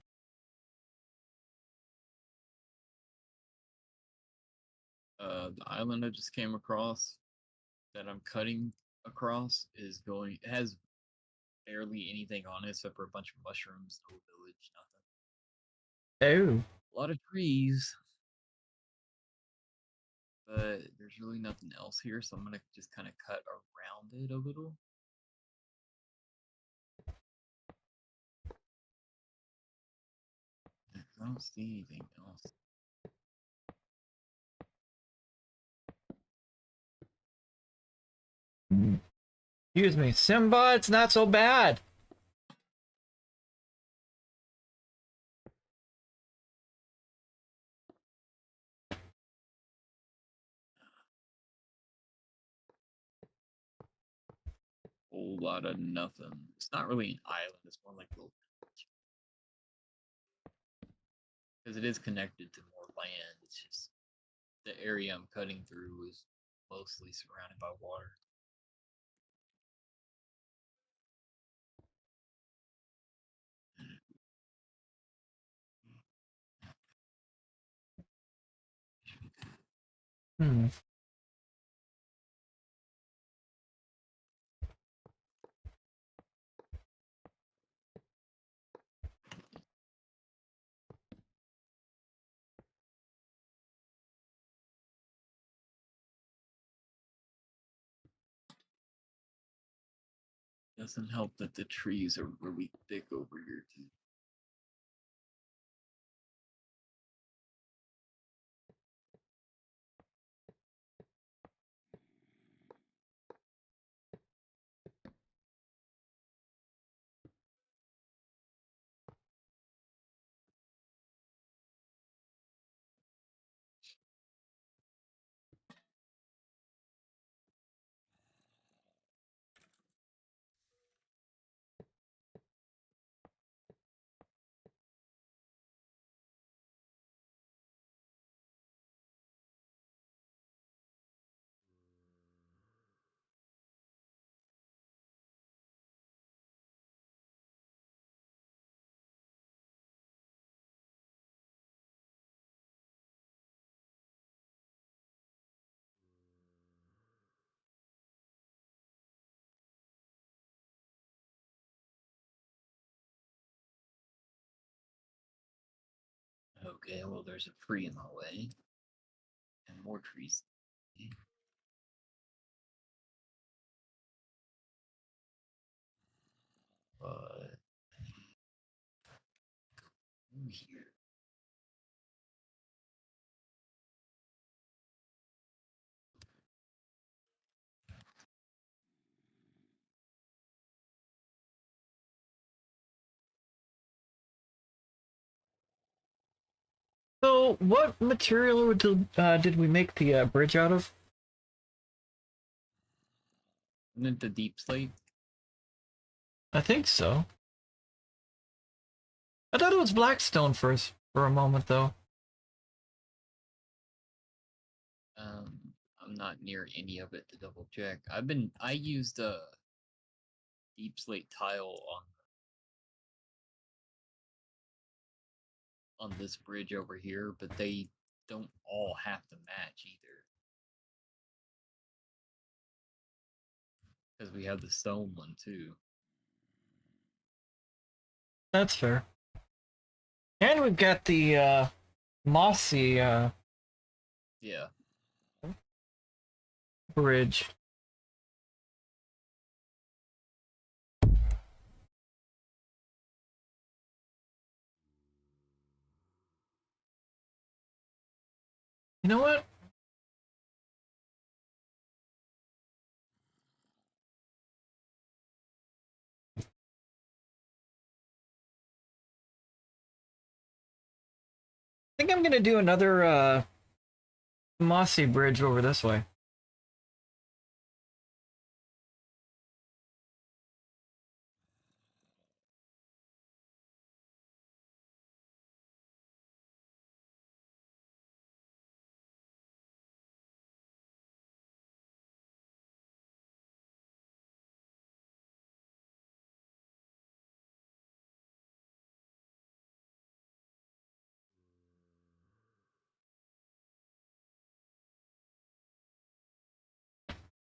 The island I just came across that I'm cutting across is going. It has barely anything on it except for a bunch of mushrooms, no village, nothing. Oh. A lot of trees, but there's really nothing else here, so I'm gonna just kind of cut around it a little. I don't see anything else. Excuse me, Simba, it's not so bad. Whole lot of nothing. It's not really an island. It's more like a little because it is connected to more land. It's just the area I'm cutting through is mostly surrounded by water. Hmm. Doesn't help that the trees are really thick over here too. Okay, well, there's a tree in my way, and more trees. But here. So, what material did we make the bridge out of? Isn't it the deep slate? I think so. I thought it was Blackstone first for a moment, though. I'm not near any of it to double check. I used a deep slate tile on this bridge over here, but they don't all have to match either. Because we have the stone one too. That's fair. And we've got the mossy Yeah. bridge. know what? I think I'm gonna do another mossy bridge over this way.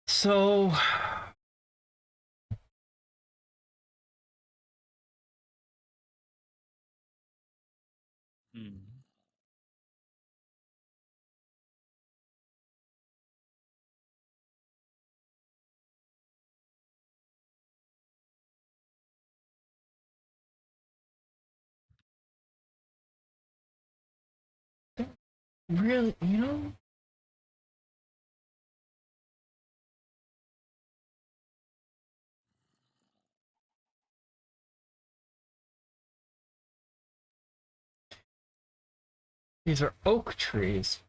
So Hmm. really, you know, these are oak trees.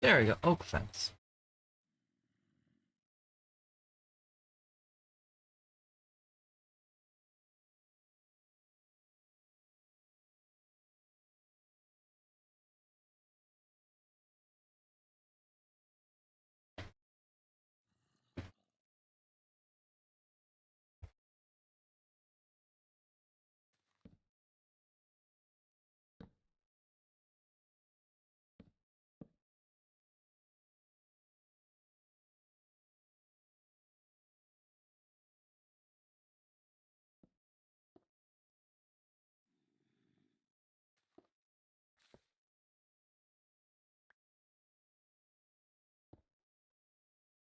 There we go, oak fence.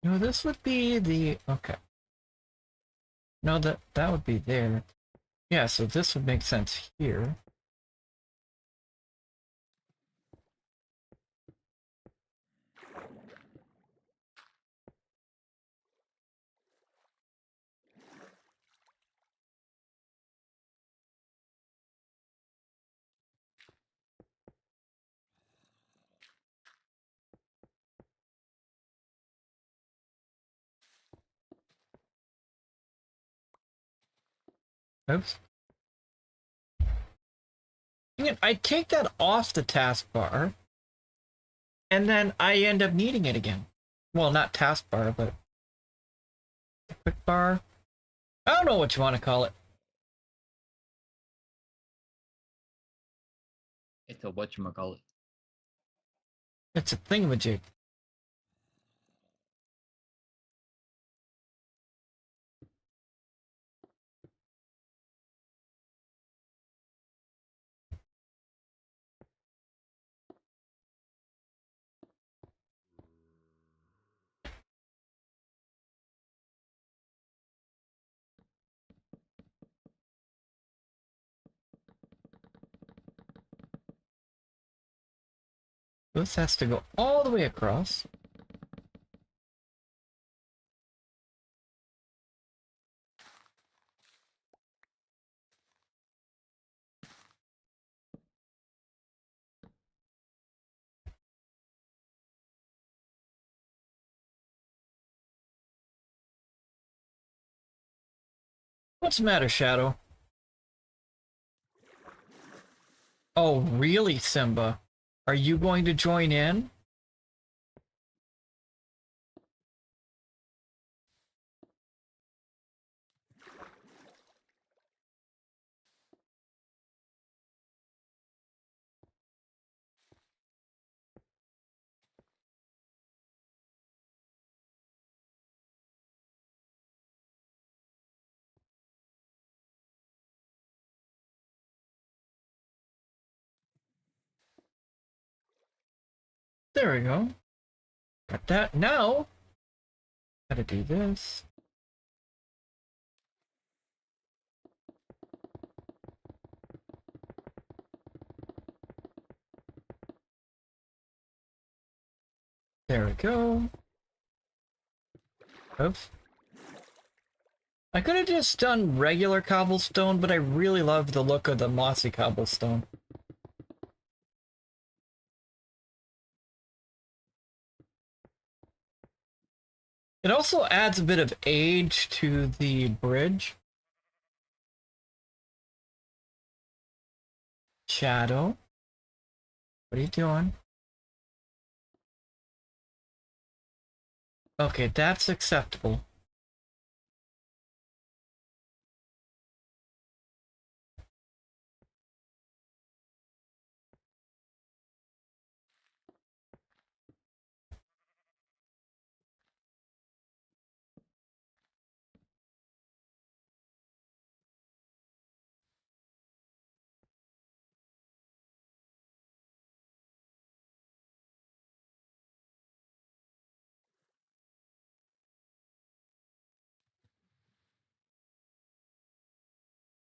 No, this would be the okay. No, that would be there. Yeah, so this would make sense here. Oops. I take that off the taskbar, and then I end up needing it again. Well, not taskbar, but quick bar. I don't know what you want to call it. It's a whatchamacallit. It's a thingamajig. This has to go all the way across. What's the matter, Shadow? Oh, really, Simba? Are you going to join in? There we go. Got that. Now, Gotta do this. There we go. Oops. I could have just done regular cobblestone, but I really love the look of the mossy cobblestone. It also adds a bit of age to the bridge. Shadow. What are you doing? Okay, that's acceptable.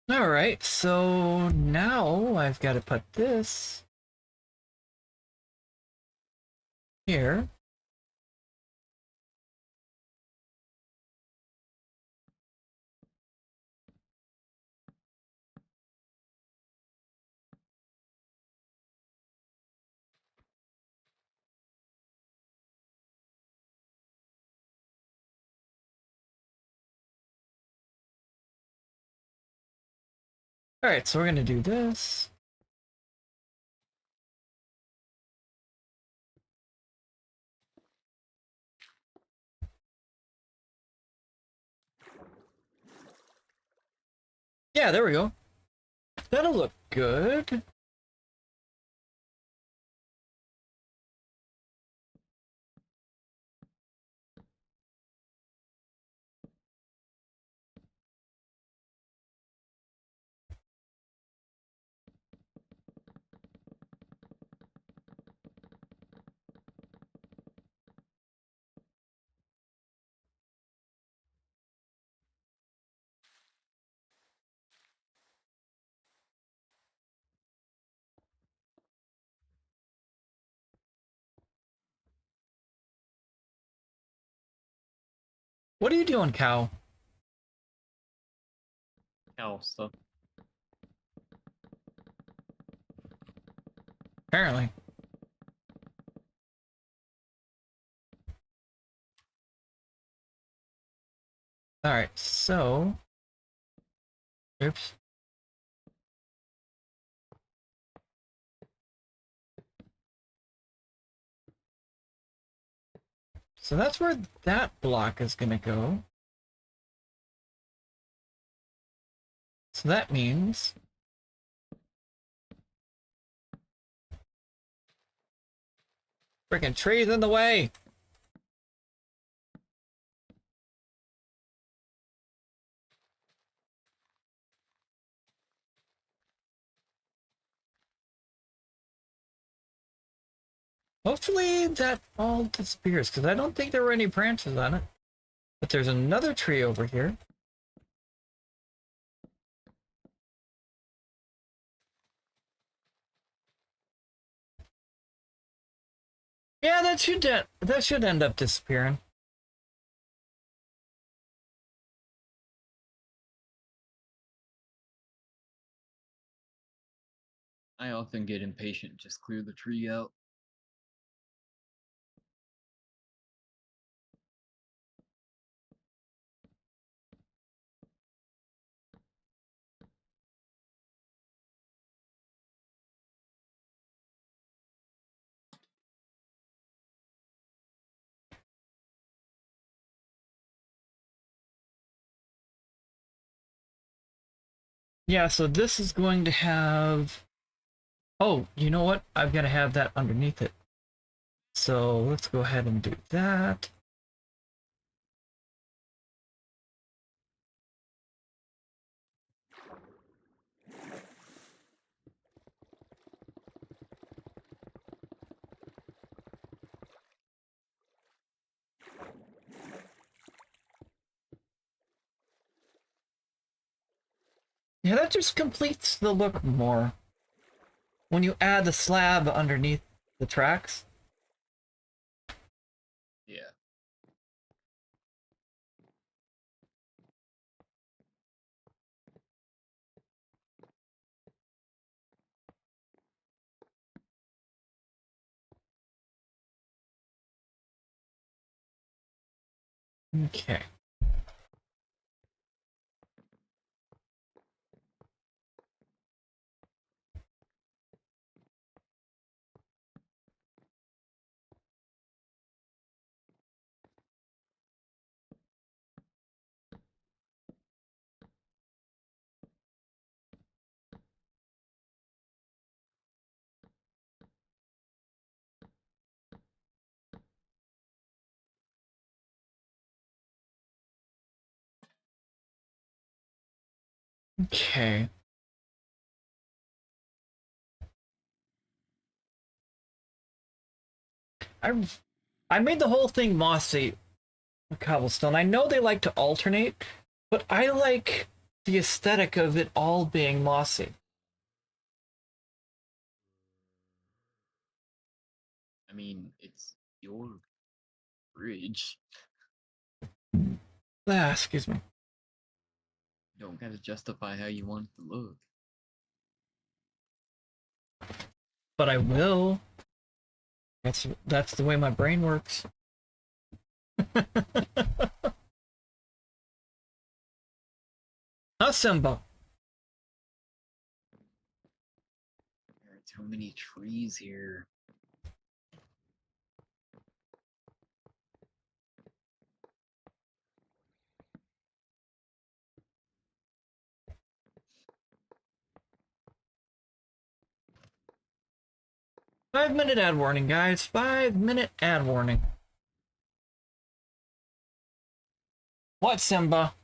Alright, so now I've got to put this here. Alright, so we're gonna do this. Yeah, there we go. That'll look good. What are you doing, cow? Cow stuff. Apparently. Alright, so... Oops. So that's where that block is gonna go. So that means... Freaking trees in the way! Hopefully that all disappears, because I don't think there were any branches on it. But there's another tree over here. Yeah, that should end up disappearing. I often get impatient, just clear the tree out. Yeah, so this is going to have... Oh, you know what? I've got to have that underneath it. So let's go ahead and do that. Yeah, that just completes the look more. When you add the slab underneath the tracks. Yeah. Okay. Okay. I I made the whole thing mossy with cobblestone. I know they like to alternate, but I like the aesthetic of it all being mossy. I mean, it's your bridge. Ah, excuse me. You don't gotta justify how you want it to look. But I will. That's the way my brain works. Huh, Simba? There are too many trees here. Five-minute ad warning, guys. 5-minute ad warning. What, Simba?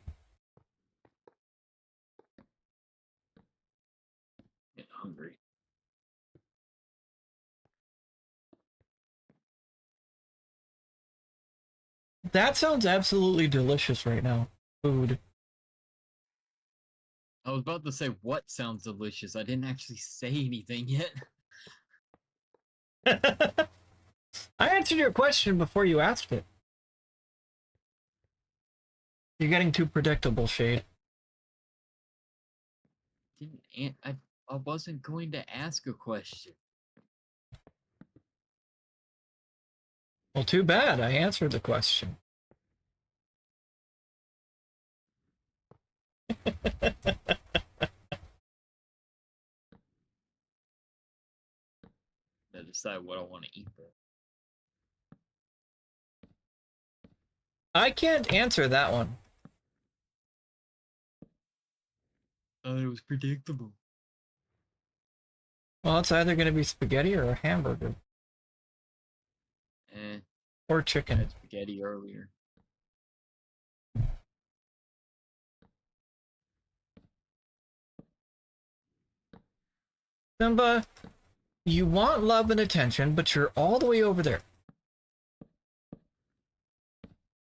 Getting hungry. That sounds absolutely delicious right now. Food. I was about to say what sounds delicious. I didn't actually say anything yet. I answered your question before you asked it. You're getting too predictable, Shade. I wasn't going to ask a question. Well, too bad. I answered the question. I decide what I want to eat though. I can't answer that one. It was predictable. Well, it's either going to be spaghetti or a hamburger. Eh, Or I chicken. had spaghetti earlier. Simba, you want love and attention, but you're all the way over there.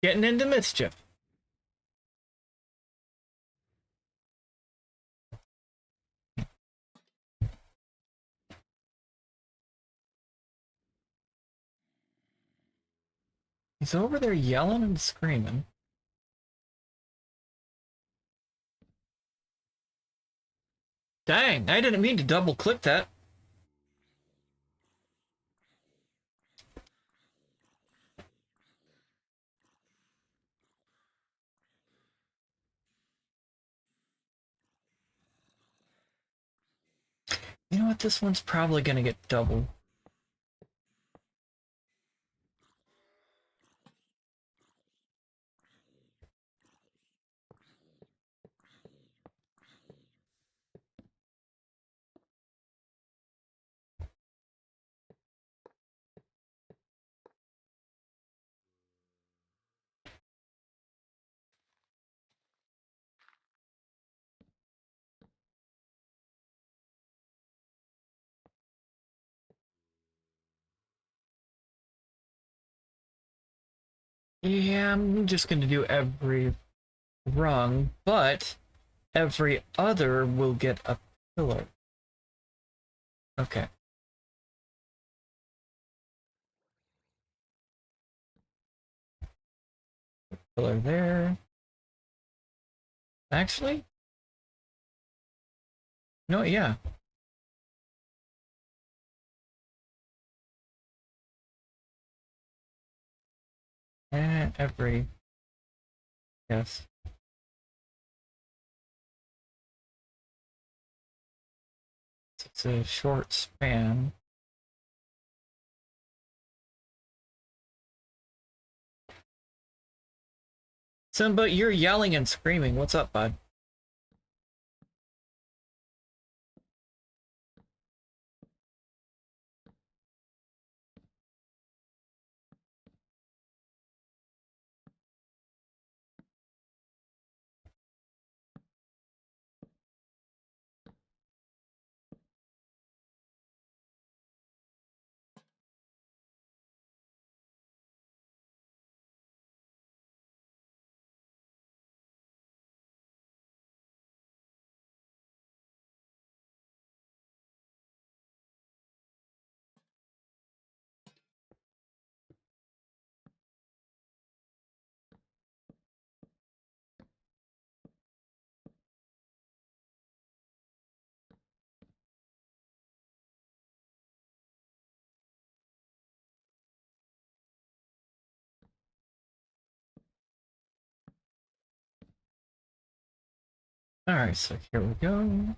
Getting into mischief. He's over there yelling and screaming. Dang, I didn't mean to double click that. You know what? This one's probably going to get double. Yeah, I'm just going to do every rung, but every other will get a pillar. Okay. Pillar there. Actually? No, yeah. And every... Yes. It's a short span. Simba, you're yelling and screaming. What's up, bud? Alright, so here we go.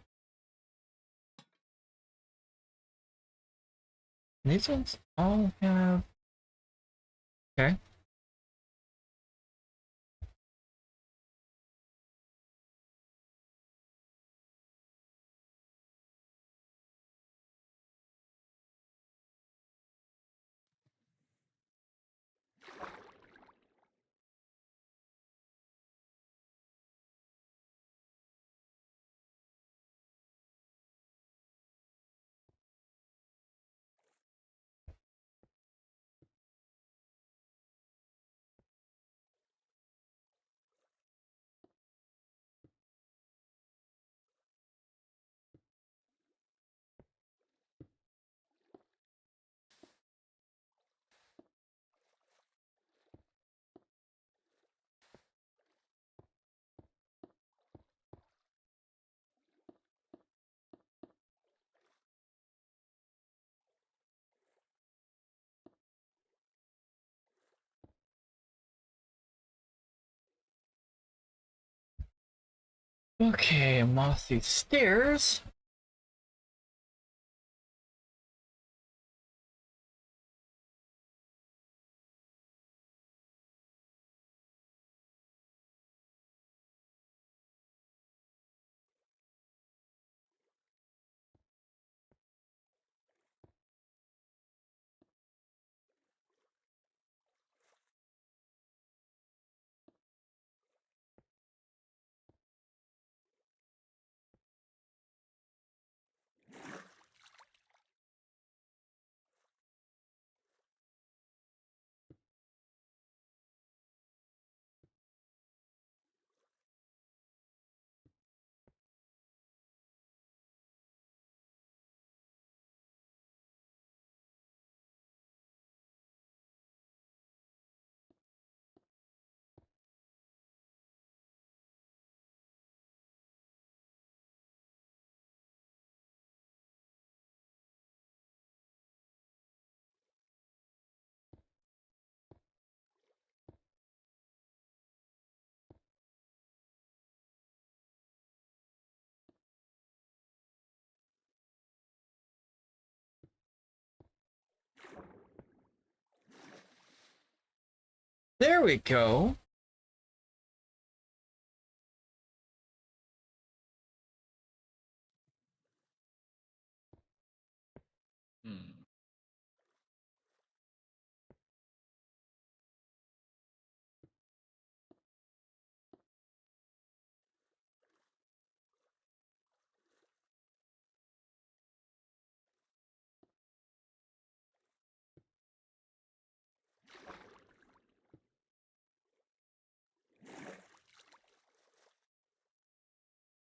These ones all have... Okay. Okay, mossy stairs. There we go. Hmm.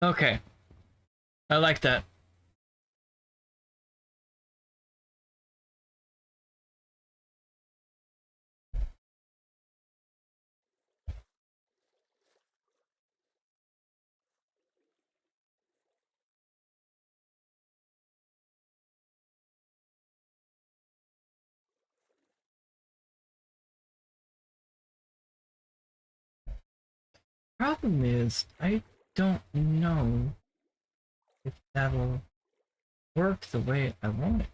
Okay. I like that. Problem is, I don't know if that'll work the way I want it.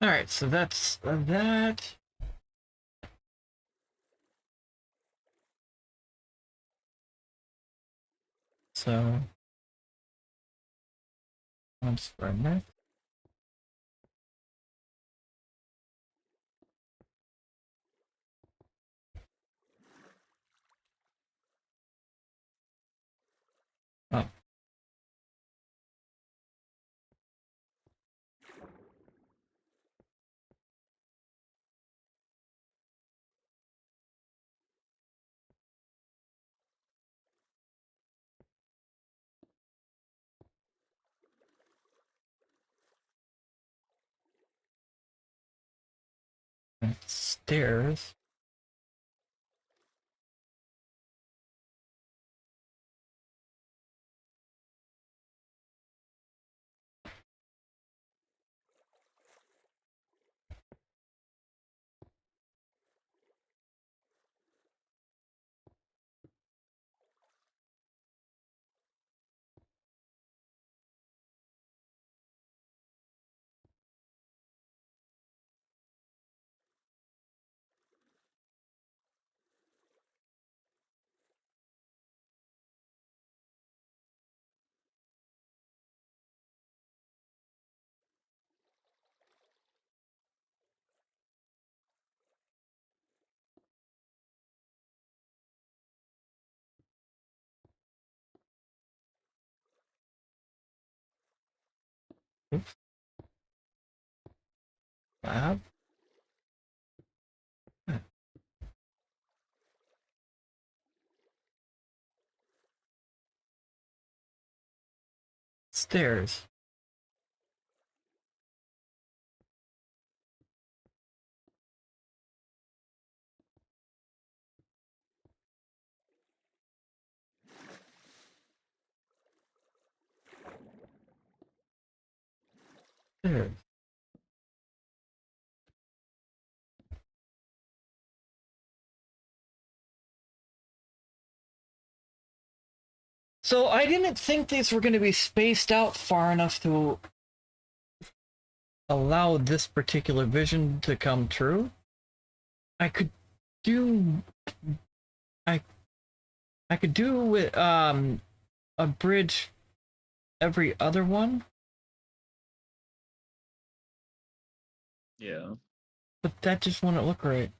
Alright, so that's that. So, let's run that. Oh. Stairs. Oops. Lab. Stairs. Stairs. So I didn't think these were going to be spaced out far enough to allow this particular vision to come true. I could do I I could do with a bridge every other one, Yeah. but that just wouldn't look right.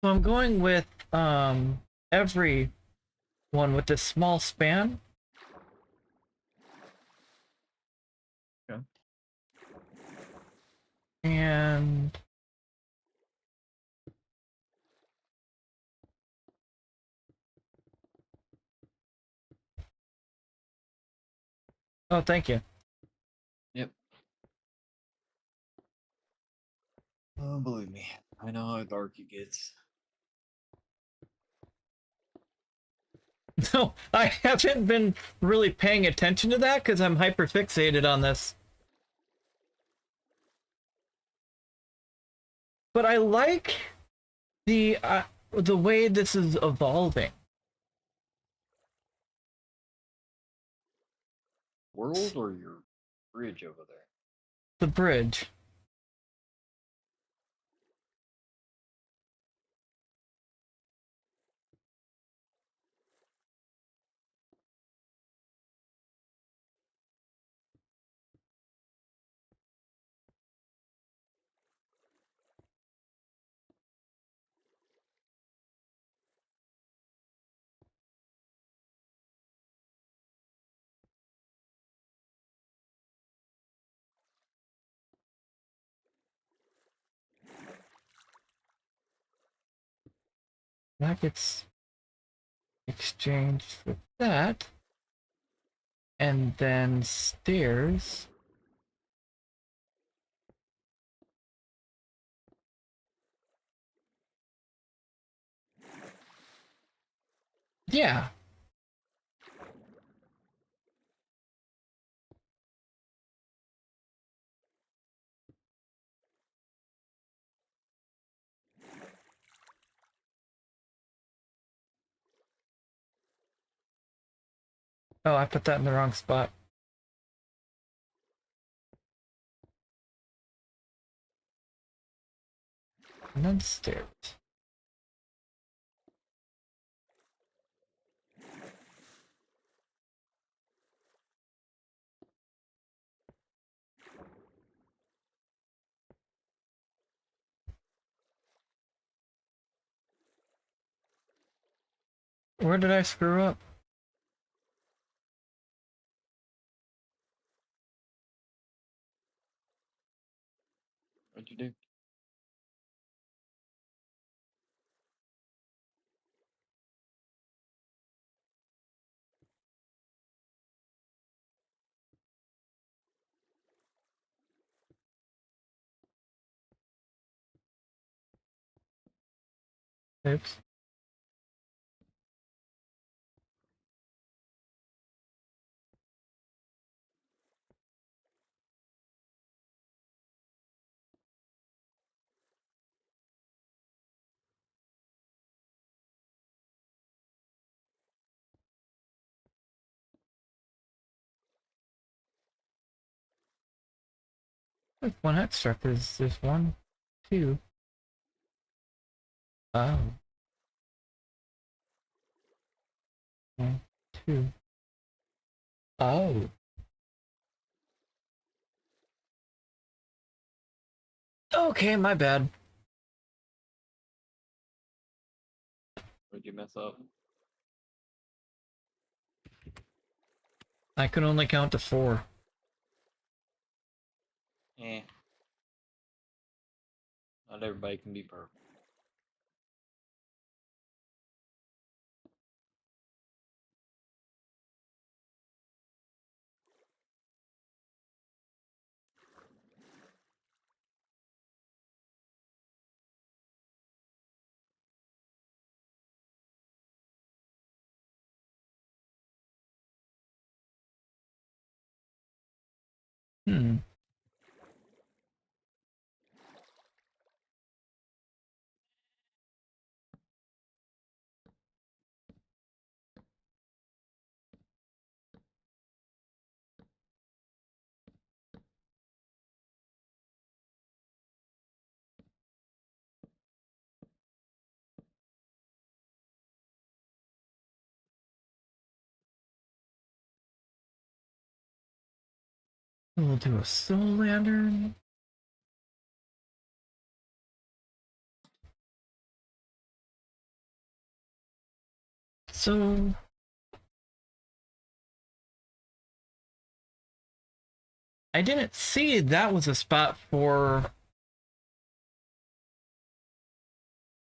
So I'm going with every one with this small span. Okay. And oh, thank you. Yep. Oh, believe me, I know how dark it gets. No, I haven't been really paying attention to that because I'm hyper fixated on this. But I like the way this is evolving. World or your bridge over there? The bridge. That gets exchanged with that. And then stairs. Yeah. Oh, I put that in the wrong spot. And then stairs. Where did I screw up? What'd you do? Oops. There's one extra because there's one, two. Oh. One, two. Oh. Okay, my bad. What'd you mess up? I could only count to 4. Eh. Not everybody can be perfect. Hmm. We'll do a soul lantern. So I didn't see that was a spot for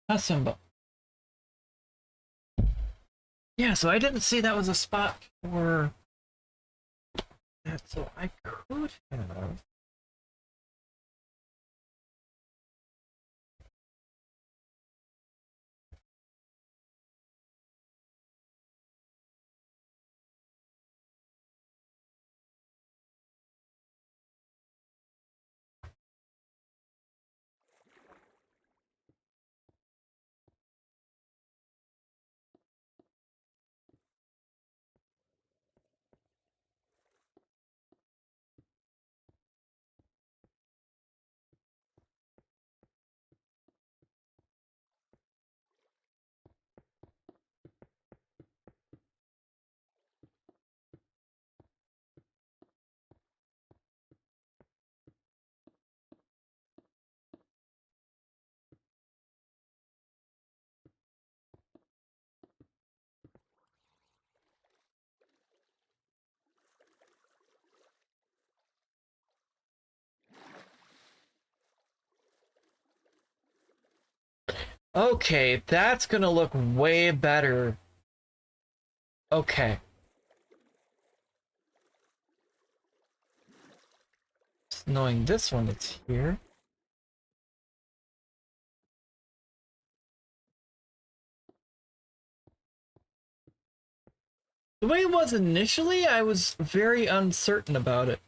A symbol. Yeah, so I didn't see that was a spot for that, so I could have. Okay, that's gonna look way better. Okay. Just knowing this one that's here. The way it was initially, I was very uncertain about it.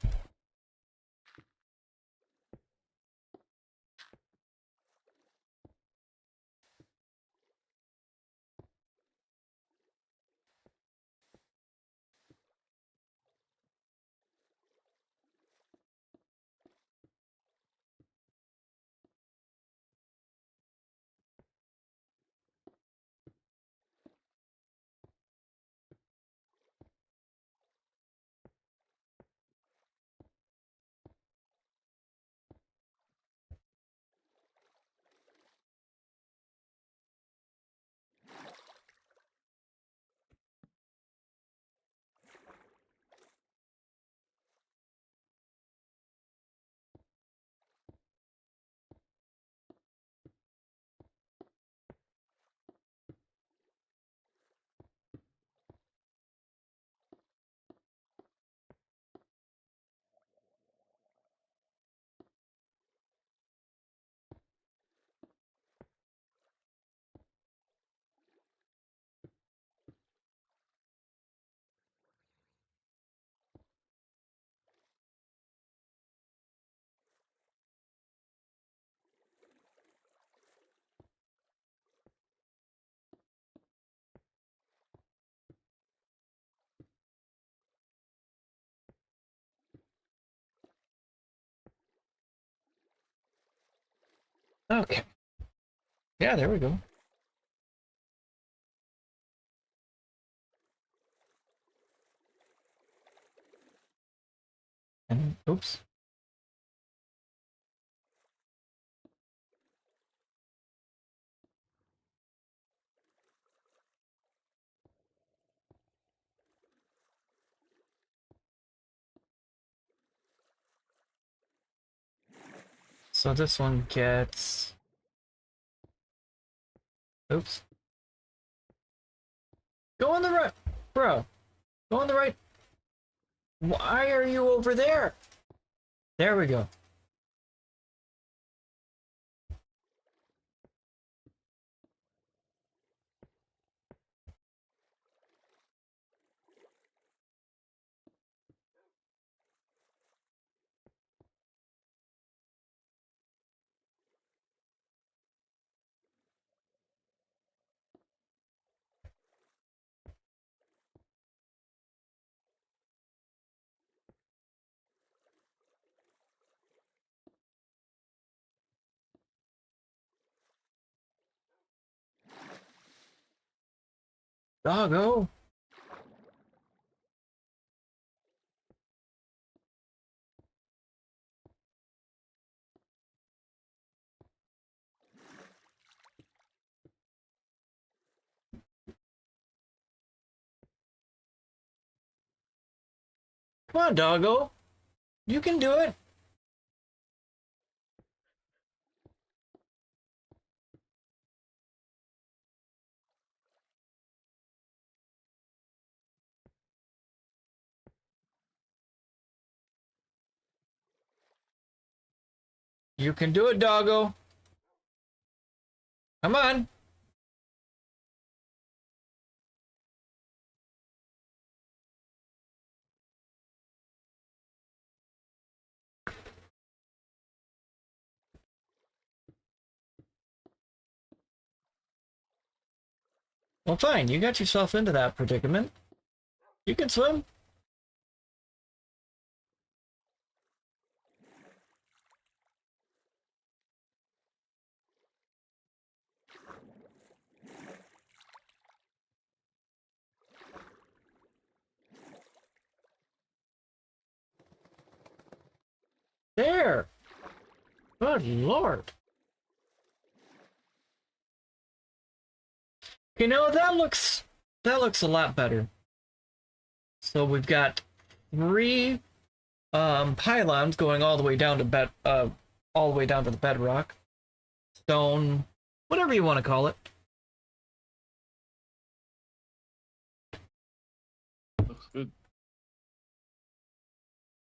Okay. Yeah, there we go. And oops. So this one gets. Oops. Go on the right, bro. Go on the right. Why are you over there? There we go. Doggo. Come on, doggo. You can do it. You can do it, doggo. Come on. Well, fine. You got yourself into that predicament. You can swim. There. Good lord. You know, that looks a lot better. So we've got 3 pylons going all the way down to all the way down to the bedrock. Stone, whatever you want to call it. Looks good.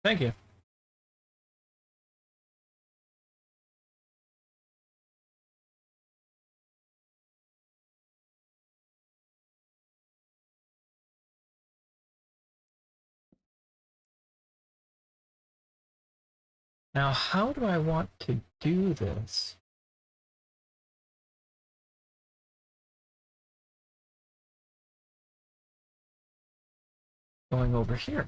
Thank you. Now, how do I want to do this? Going over here.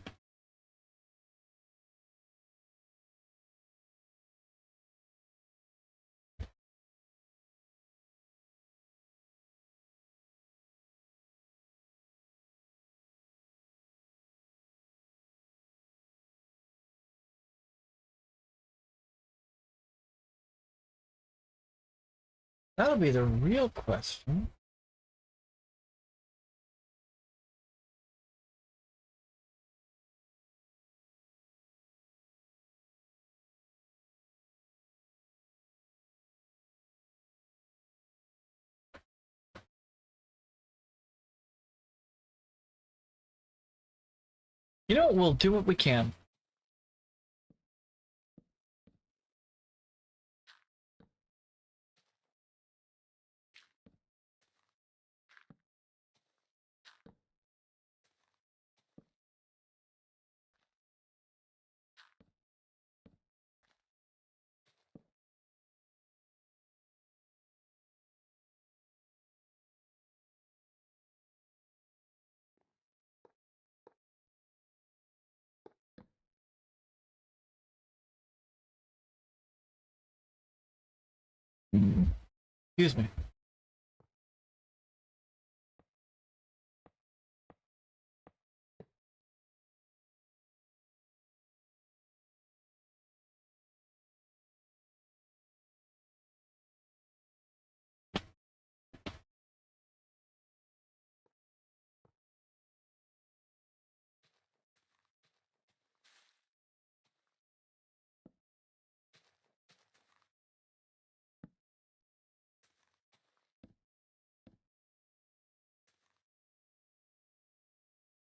That'll be the real question. You know, we'll do what we can. Excuse me.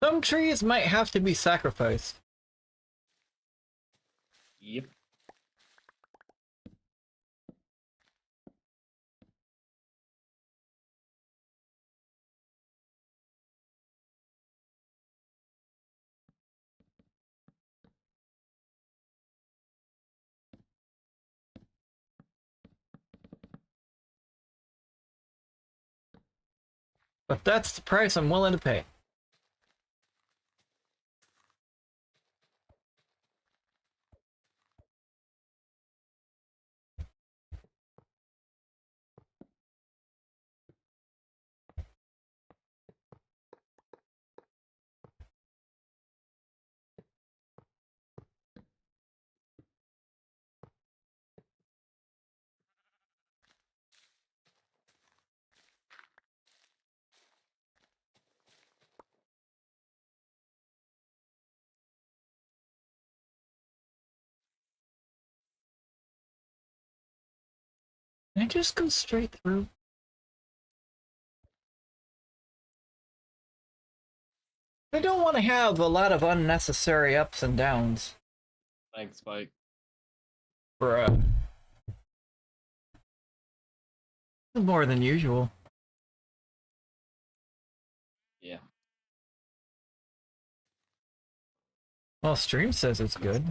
Some trees might have to be sacrificed. Yep. But that's the price I'm willing to pay. Can I just go straight through? I don't want to have a lot of unnecessary ups and downs. Thanks, Mike. Bruh. More than usual. Yeah. Well, stream says it's good.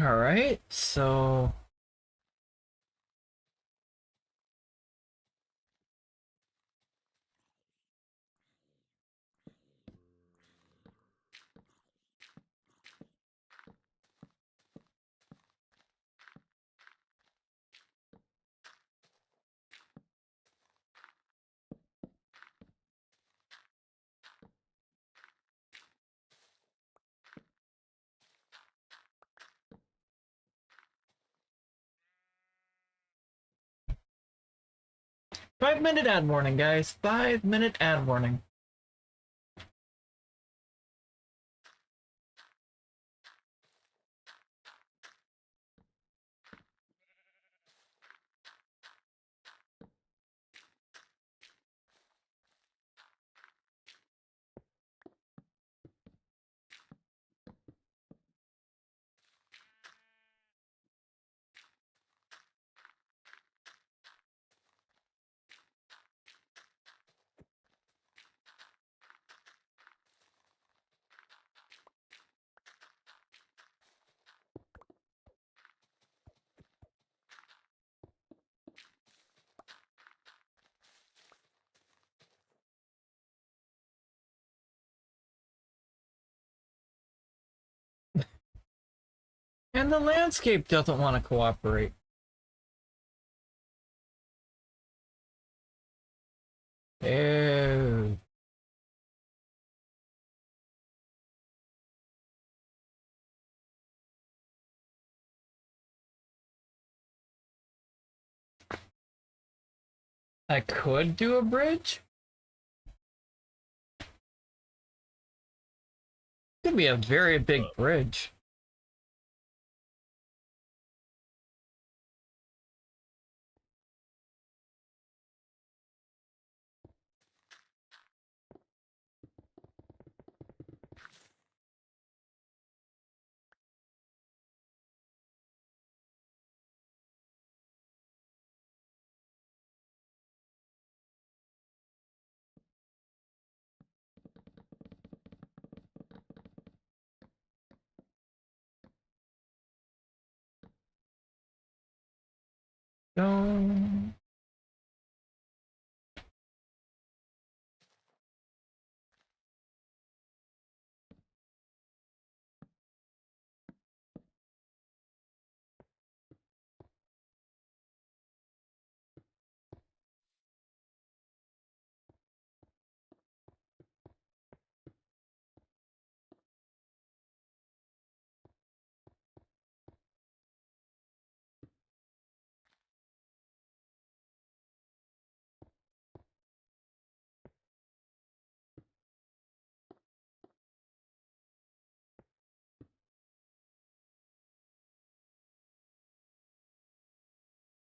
All right, so 5-minute ad warning, guys. 5-minute ad warning. And the landscape doesn't want to cooperate. Ew. I could do a bridge. Could be a very big bridge. No.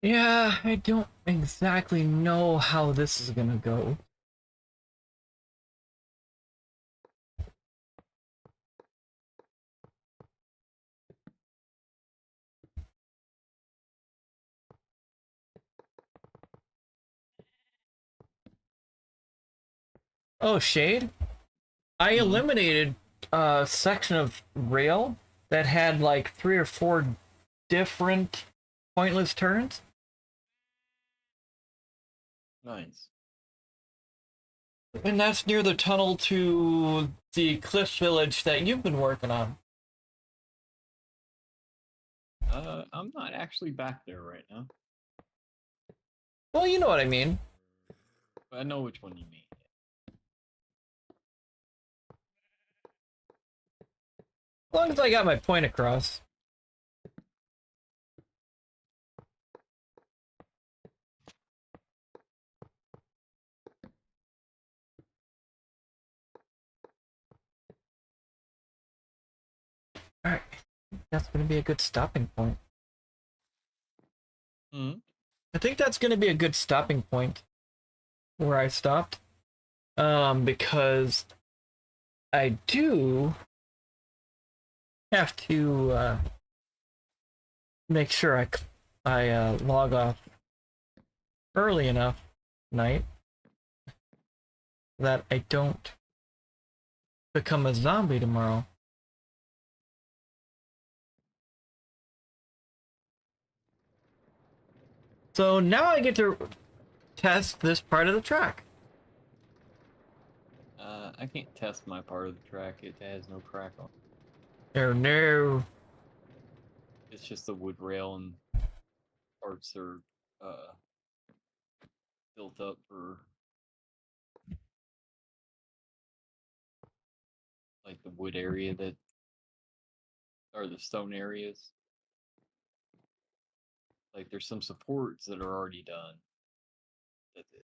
Yeah, I don't exactly know how this is gonna go. Oh, shade? I eliminated a section of rail that had like 3 or 4 different pointless turns. Nice. And that's near the tunnel to the cliff village that you've been working on. I'm not actually back there right now. Well, you know what I mean. But I know which one you mean. As long as I got my point across. Alright. That's going to be a good stopping point. Hmm. I think that's going to be a good stopping point where I stopped. Because I do have to make sure I log off early enough tonight that I don't become a zombie tomorrow. So now I get to test this part of the track. I can't test my part of the track. It has no crack on it. Oh no. It's just the wood rail and parts are built up for like the wood area that or the stone areas. Like there's some supports that are already done. That's it.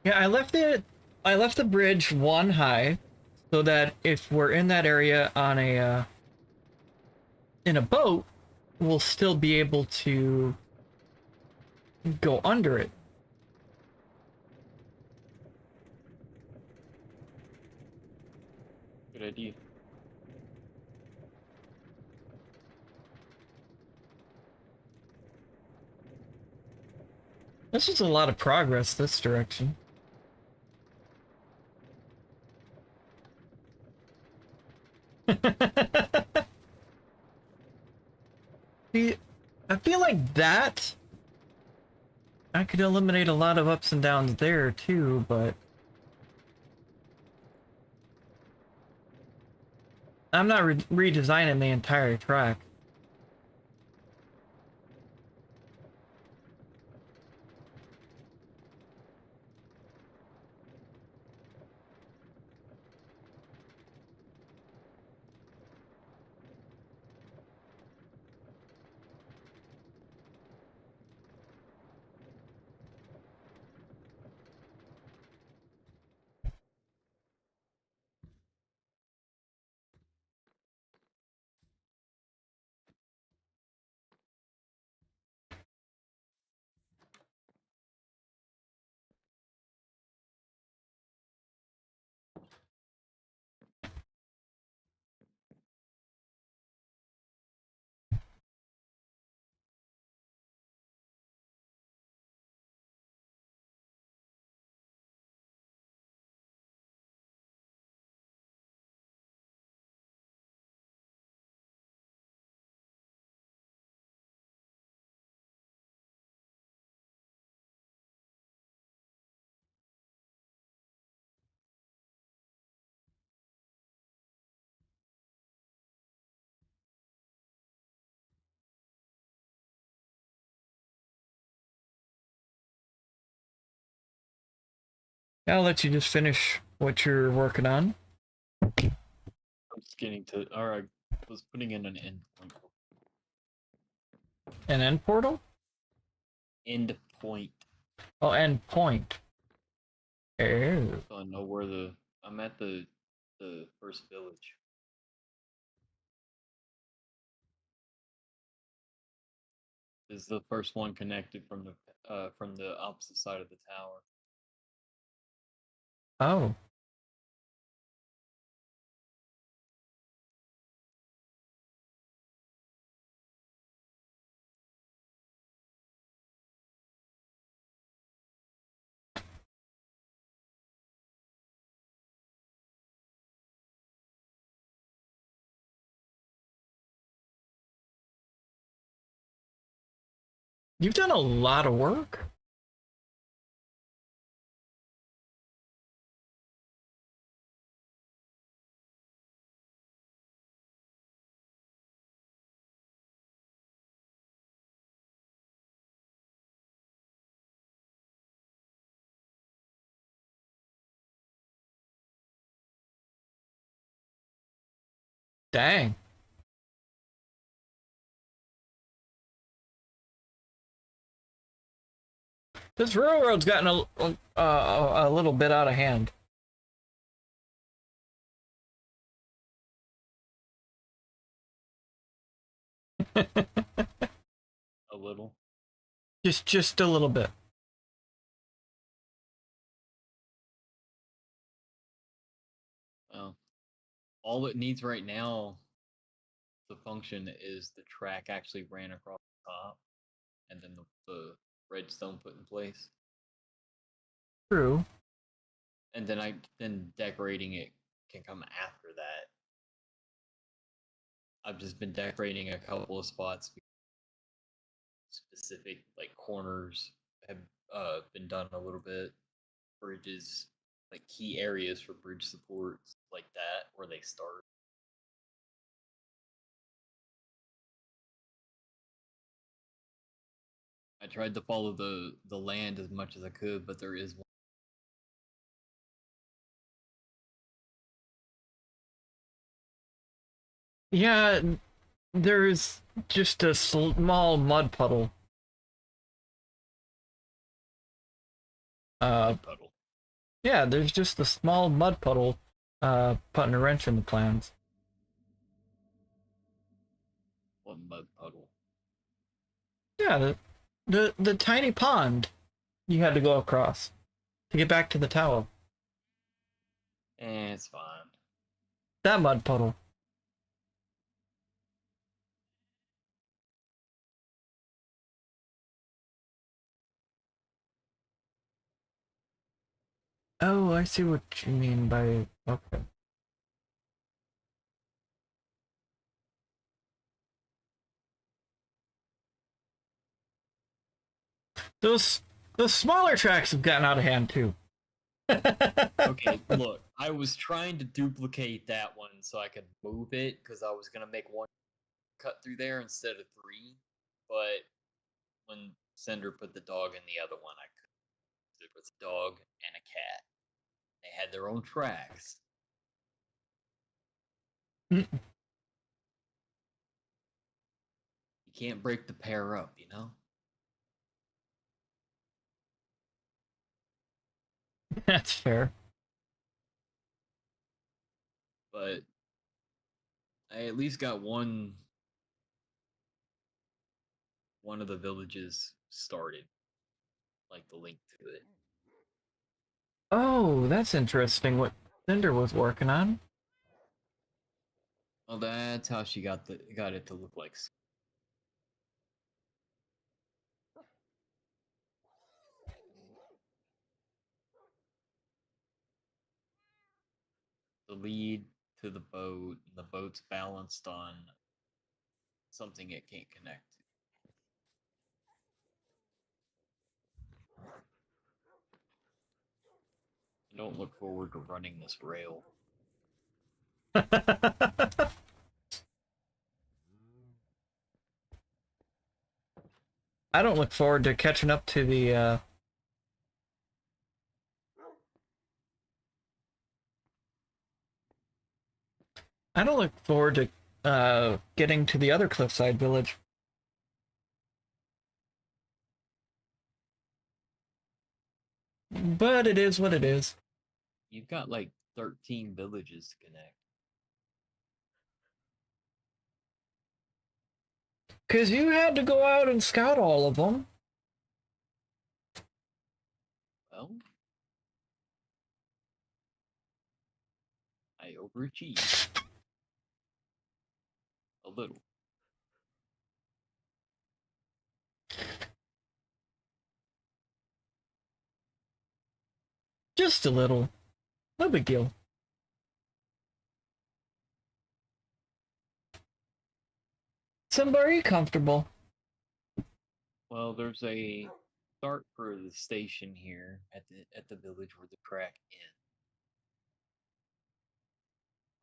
Yeah, I left the bridge one high so that if we're in that area on a in a boat, we'll still be able to go under it. Good idea. This is a lot of progress this direction. See, I feel like that I could eliminate a lot of ups and downs there too, but I'm not redesigning the entire track. I'll let you just finish what you're working on. I'm just getting to or I was putting in an end point. An end portal? End point. Oh, end point. Oh. So I know where I'm at the first village. This is the first one connected from the opposite side of the tower. Oh. You've done a lot of work. Dang. This railroad's gotten a little bit out of hand. A little. Just a little bit. Well, all it needs right now to function is the track actually ran across the top, and then the redstone put in place, True. and then decorating it can come after that. I've just been decorating a couple of spots. Specific like corners have been done a little bit. Bridges, like key areas for bridge supports, like that, where they start. I tried to follow the land as much as I could, but there is one. Yeah, there's just a small mud puddle. Puddle. Yeah, there's just a small mud puddle, putting a wrench in the plans. What mud puddle? Yeah, the tiny pond you had to go across to get back to the tower. It's fine. That mud puddle. Oh, I see what you mean by okay. Those those smaller tracks have gotten out of hand too. Okay, look, I was trying to duplicate that one so I could move it because I was gonna make one cut through there instead of three, but when Cinder put the dog in the other one, I could. There was a dog and a cat. They had their own tracks. Mm, You can't break the pair up, you know? That's fair. But I at least got one of the villages started, like the link to it. Oh, that's interesting what Cinder was working on. Well, that's how she got it to look like the lead to the boat, and the boat's balanced on something it can't connect to. I don't look forward to running this rail. I don't look forward to catching up to the I don't look forward to getting to the other cliffside village. But it is what it is. You've got like 13 villages to connect. Cause you had to go out and scout all of them. Well, I overachieved. A little. Just a little. No big deal. Simba, are you comfortable? Well, there's a start for the station here at the village where the track ends.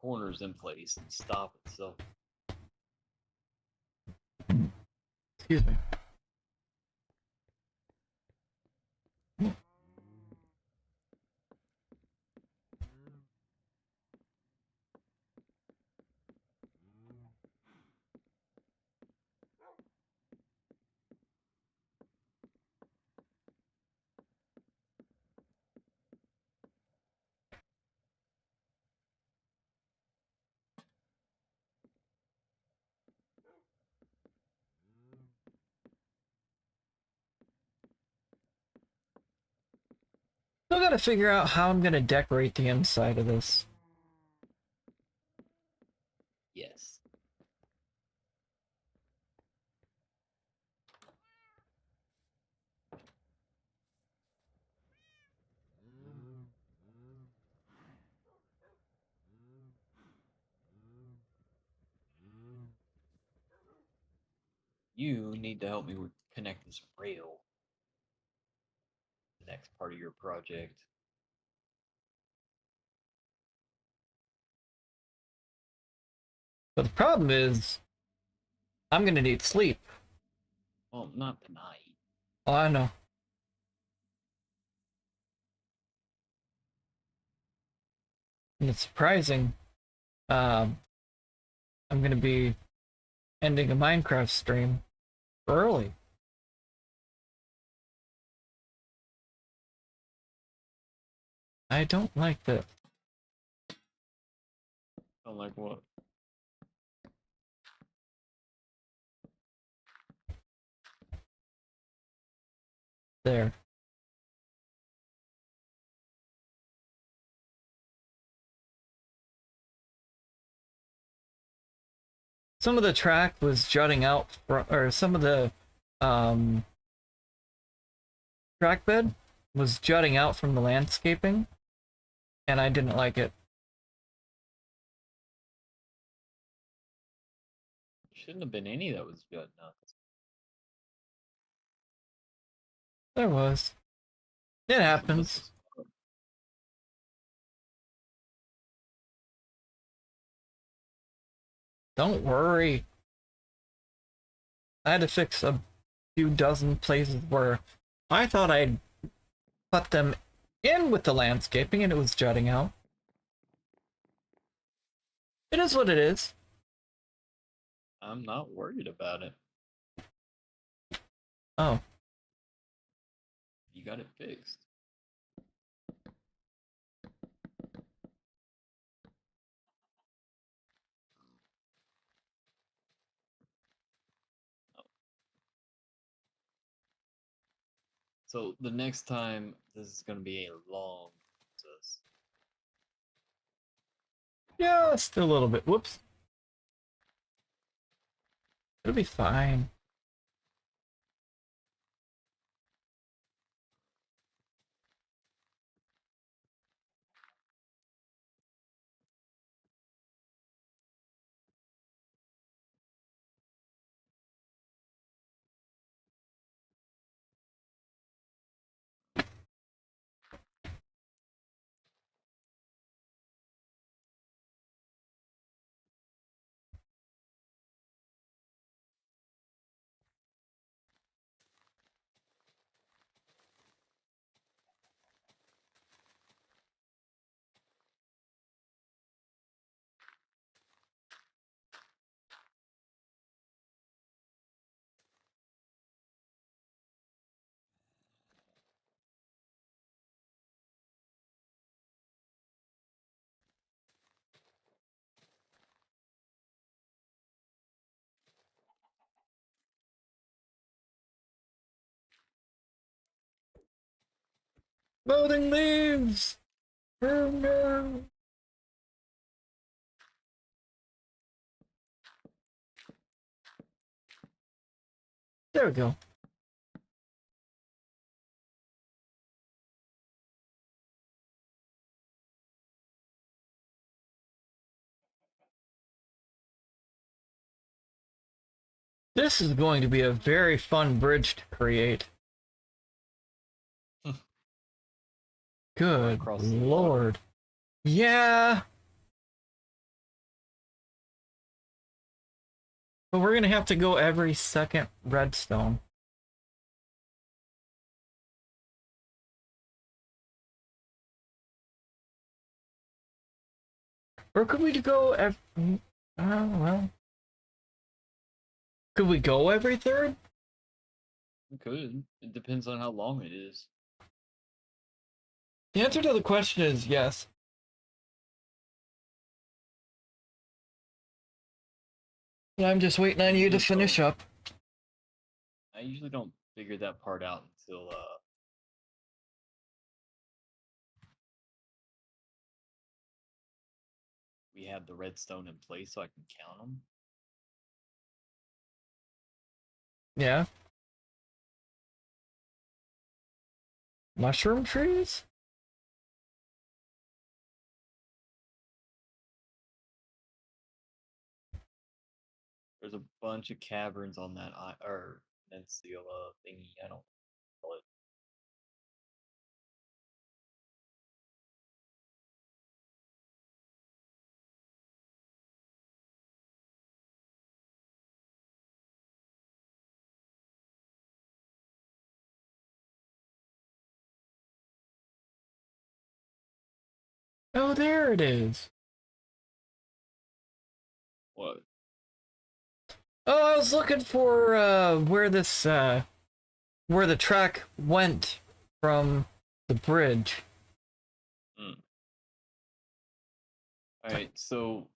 Corners in place and stop it. So Excuse me. Still gotta figure out how I'm gonna decorate the inside of this. yes. You need to help me with connect this rail. The next part of your project. But the problem is, I'm gonna need sleep. Well, not tonight. Oh, I know. And it's surprising. Um, I'm gonna be ending a Minecraft stream early. I don't like this. I'm like, what? There. Some of the track was jutting out, or some of the track bed was jutting out from the landscaping, and I didn't like it. Shouldn't have been any that was good. No. There was. It happens. Don't worry. I had to fix a few dozen places where I thought I'd put them in with the landscaping and it was jutting out. It is what it is. I'm not worried about it. Oh. You got it fixed. So the next time, this is going to be a long process. Yeah, still a little bit. Whoops. It'll be fine. Loading leaves! Oh no! There we go. This is going to be a very fun bridge to create. Good Across the lord. Yeah. But we're gonna have to go every second redstone. Or could we go every... well... Could we go every third? We could. It depends on how long it is. The answer to the question is yes. I'm just waiting on you to finish up. I usually don't figure that part out until we have the redstone in place so I can count them. Yeah. Mushroom trees? There's a bunch of caverns on that peninsula thingy. I don't call it. Oh, there it is. What? Oh, I was looking for where this where the track went from the bridge. Alright, so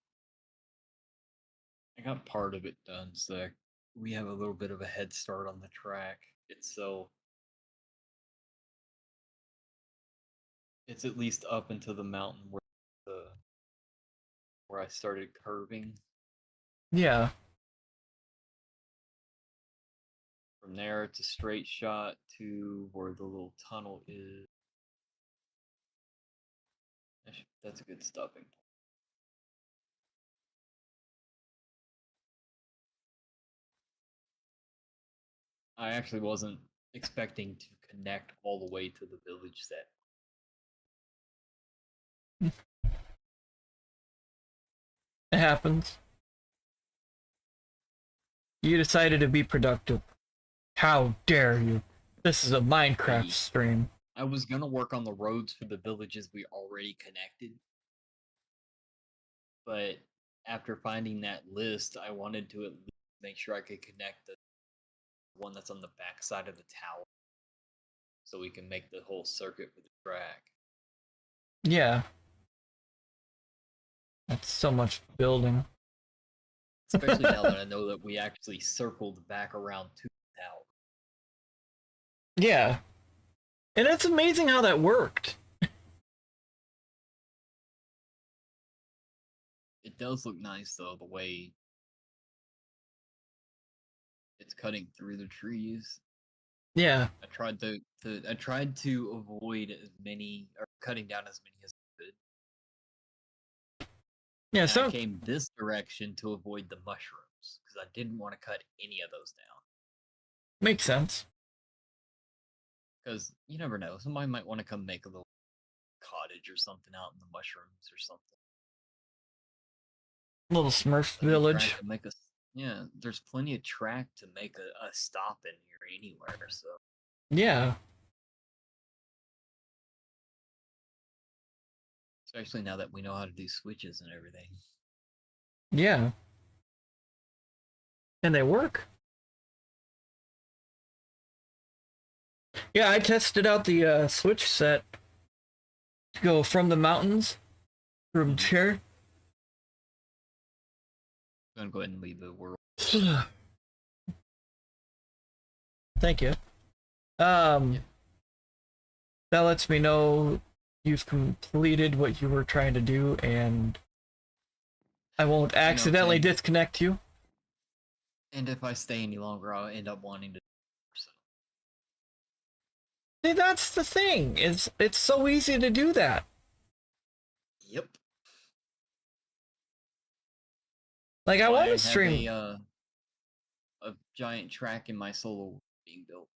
I got part of it done, so we have a little bit of a head start on the track itself. It's at least up into the mountain where I started curving. Yeah. From there, it's a straight shot to where the little tunnel is. That's a good stopping. I actually wasn't expecting to connect all the way to the village set. It happens. You decided to be productive. How dare you? This is a Minecraft stream. I was gonna work on the roads for the villages we already connected. But after finding that list, I wanted to at least make sure I could connect the one that's on the back side of the tower. So we can make the whole circuit for the track. Yeah. That's so much building. Especially now that I know that we actually circled back around to the tower. Yeah. And it's amazing how that worked. It does look nice though, the way it's cutting through the trees. Yeah. I tried to avoid as many or cutting down as many as I could. Yeah, And so I came this direction to avoid the mushrooms because I didn't want to cut any of those down. makes sense. Because you never know, somebody might want to come make a little cottage or something out in the mushrooms or something. Little Smurf Plenty of track village. to make yeah, there's plenty of track to make a stop in here anywhere. So Yeah. especially now that we know how to do switches and everything. Yeah. And they work. Yeah, I tested out the switch set to go from the mountains from here. I'm gonna go ahead and leave the world. Thank you. Yeah. That lets me know you've completed what you were trying to do, and I won't accidentally disconnect you. And if I stay any longer, I'll end up wanting to. So. See, that's the thing. It's so easy to do that. Yep. Like I Well, want to have stream. a giant track in my solo world being built.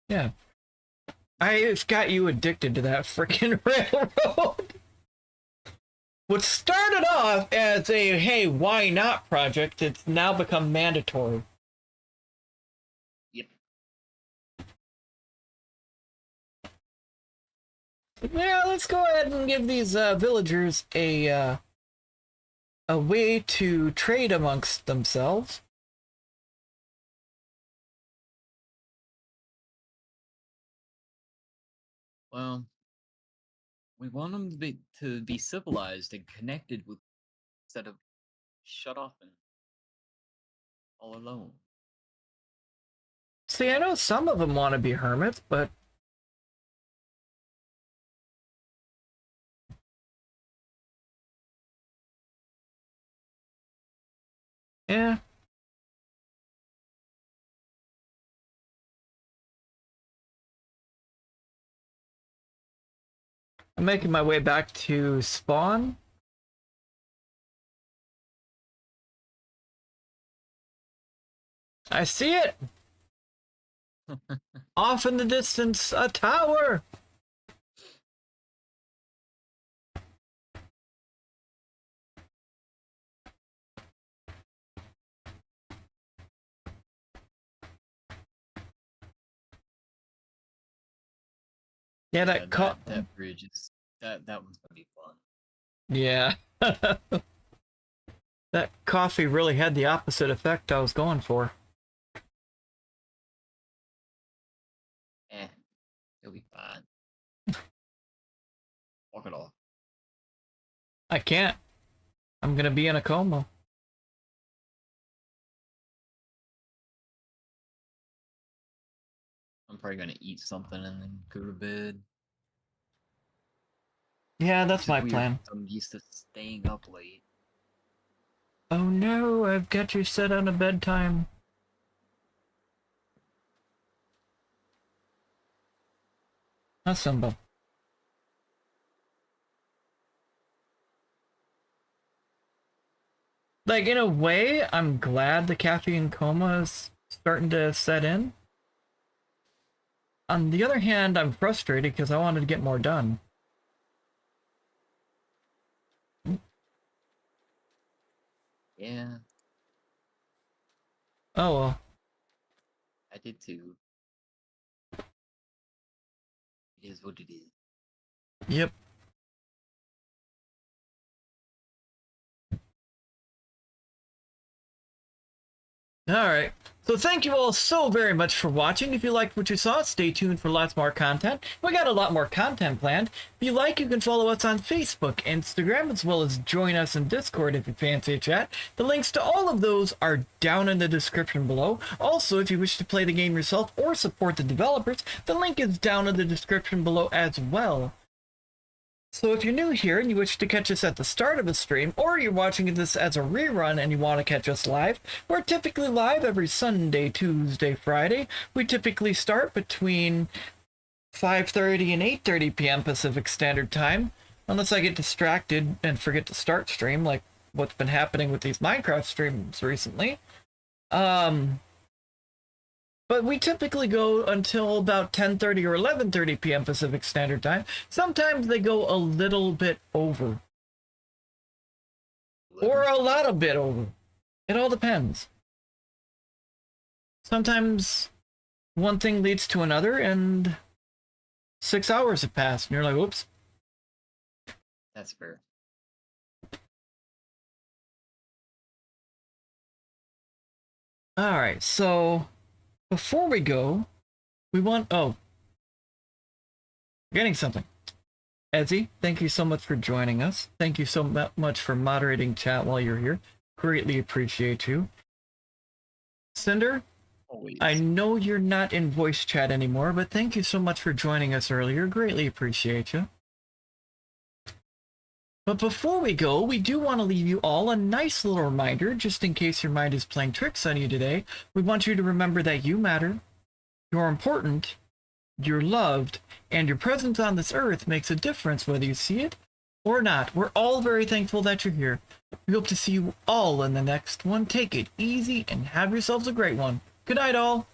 Yeah. I've got you addicted to that freaking railroad. What started off as a, hey, why not project, it's now become mandatory. Yep. Yeah, let's go ahead and give these villagers a way to trade amongst themselves. Well, we want them to be civilized and connected with, instead of shut off and all alone. See, I know some of them want to be hermits, but yeah. I'm making my way back to spawn. I see it! Off in the distance, a tower! Yeah, Yeah, that bridge is that one's gonna be fun. Yeah. That coffee really had the opposite effect I was going for. It'll be fine. Walk it off. I can't. I'm gonna be in a coma. I'm probably gonna eat something and then go to bed. Yeah, that's It's my weird, plan. I'm used to staying up late. Oh no, I've got you set on a bedtime. That's simple. Like, in a way, I'm glad the caffeine coma is starting to set in. On the other hand, I'm frustrated because I wanted to get more done. Yeah, Oh well. I did too. It is what it is. Yep. Alright, so thank you all so very much for watching. If you liked what you saw, stay tuned for lots more content. We got a lot more content planned. If you like, you can follow us on Facebook, Instagram, as well as join us in Discord if you fancy a chat. The links to all of those are down in the description below. Also, if you wish to play the game yourself or support the developers, the link is down in the description below as well. So if you're new here and you wish to catch us at the start of a stream, or you're watching this as a rerun and you want to catch us live, we're typically live every Sunday, Tuesday, Friday. We typically start between 5:30 and 8:30 p.m. Pacific Standard Time, unless I get distracted and forget to start stream, like what's been happening with these Minecraft streams recently. But we typically go until about 10:30 or 11:30 p.m. Pacific Standard Time. Sometimes they go a little bit over. Or a lot of bit over. It all depends. Sometimes one thing leads to another and 6 hours have passed and you're like, whoops. That's fair. Alright, so before we go, we want... Oh. Forgetting something. Ezzy, thank you so much for joining us. Thank you so much for moderating chat while you're here. Greatly appreciate you. Cinder, Always. I know you're not in voice chat anymore, but thank you so much for joining us earlier. Greatly appreciate you. But before we go, we do want to leave you all a nice little reminder, just in case your mind is playing tricks on you today. We want you to remember that you matter, you're important, you're loved, and your presence on this earth makes a difference whether you see it or not, we're all very thankful that you're here. We hope to see you all in the next one. Take it easy and have yourselves a great one. Good night, all.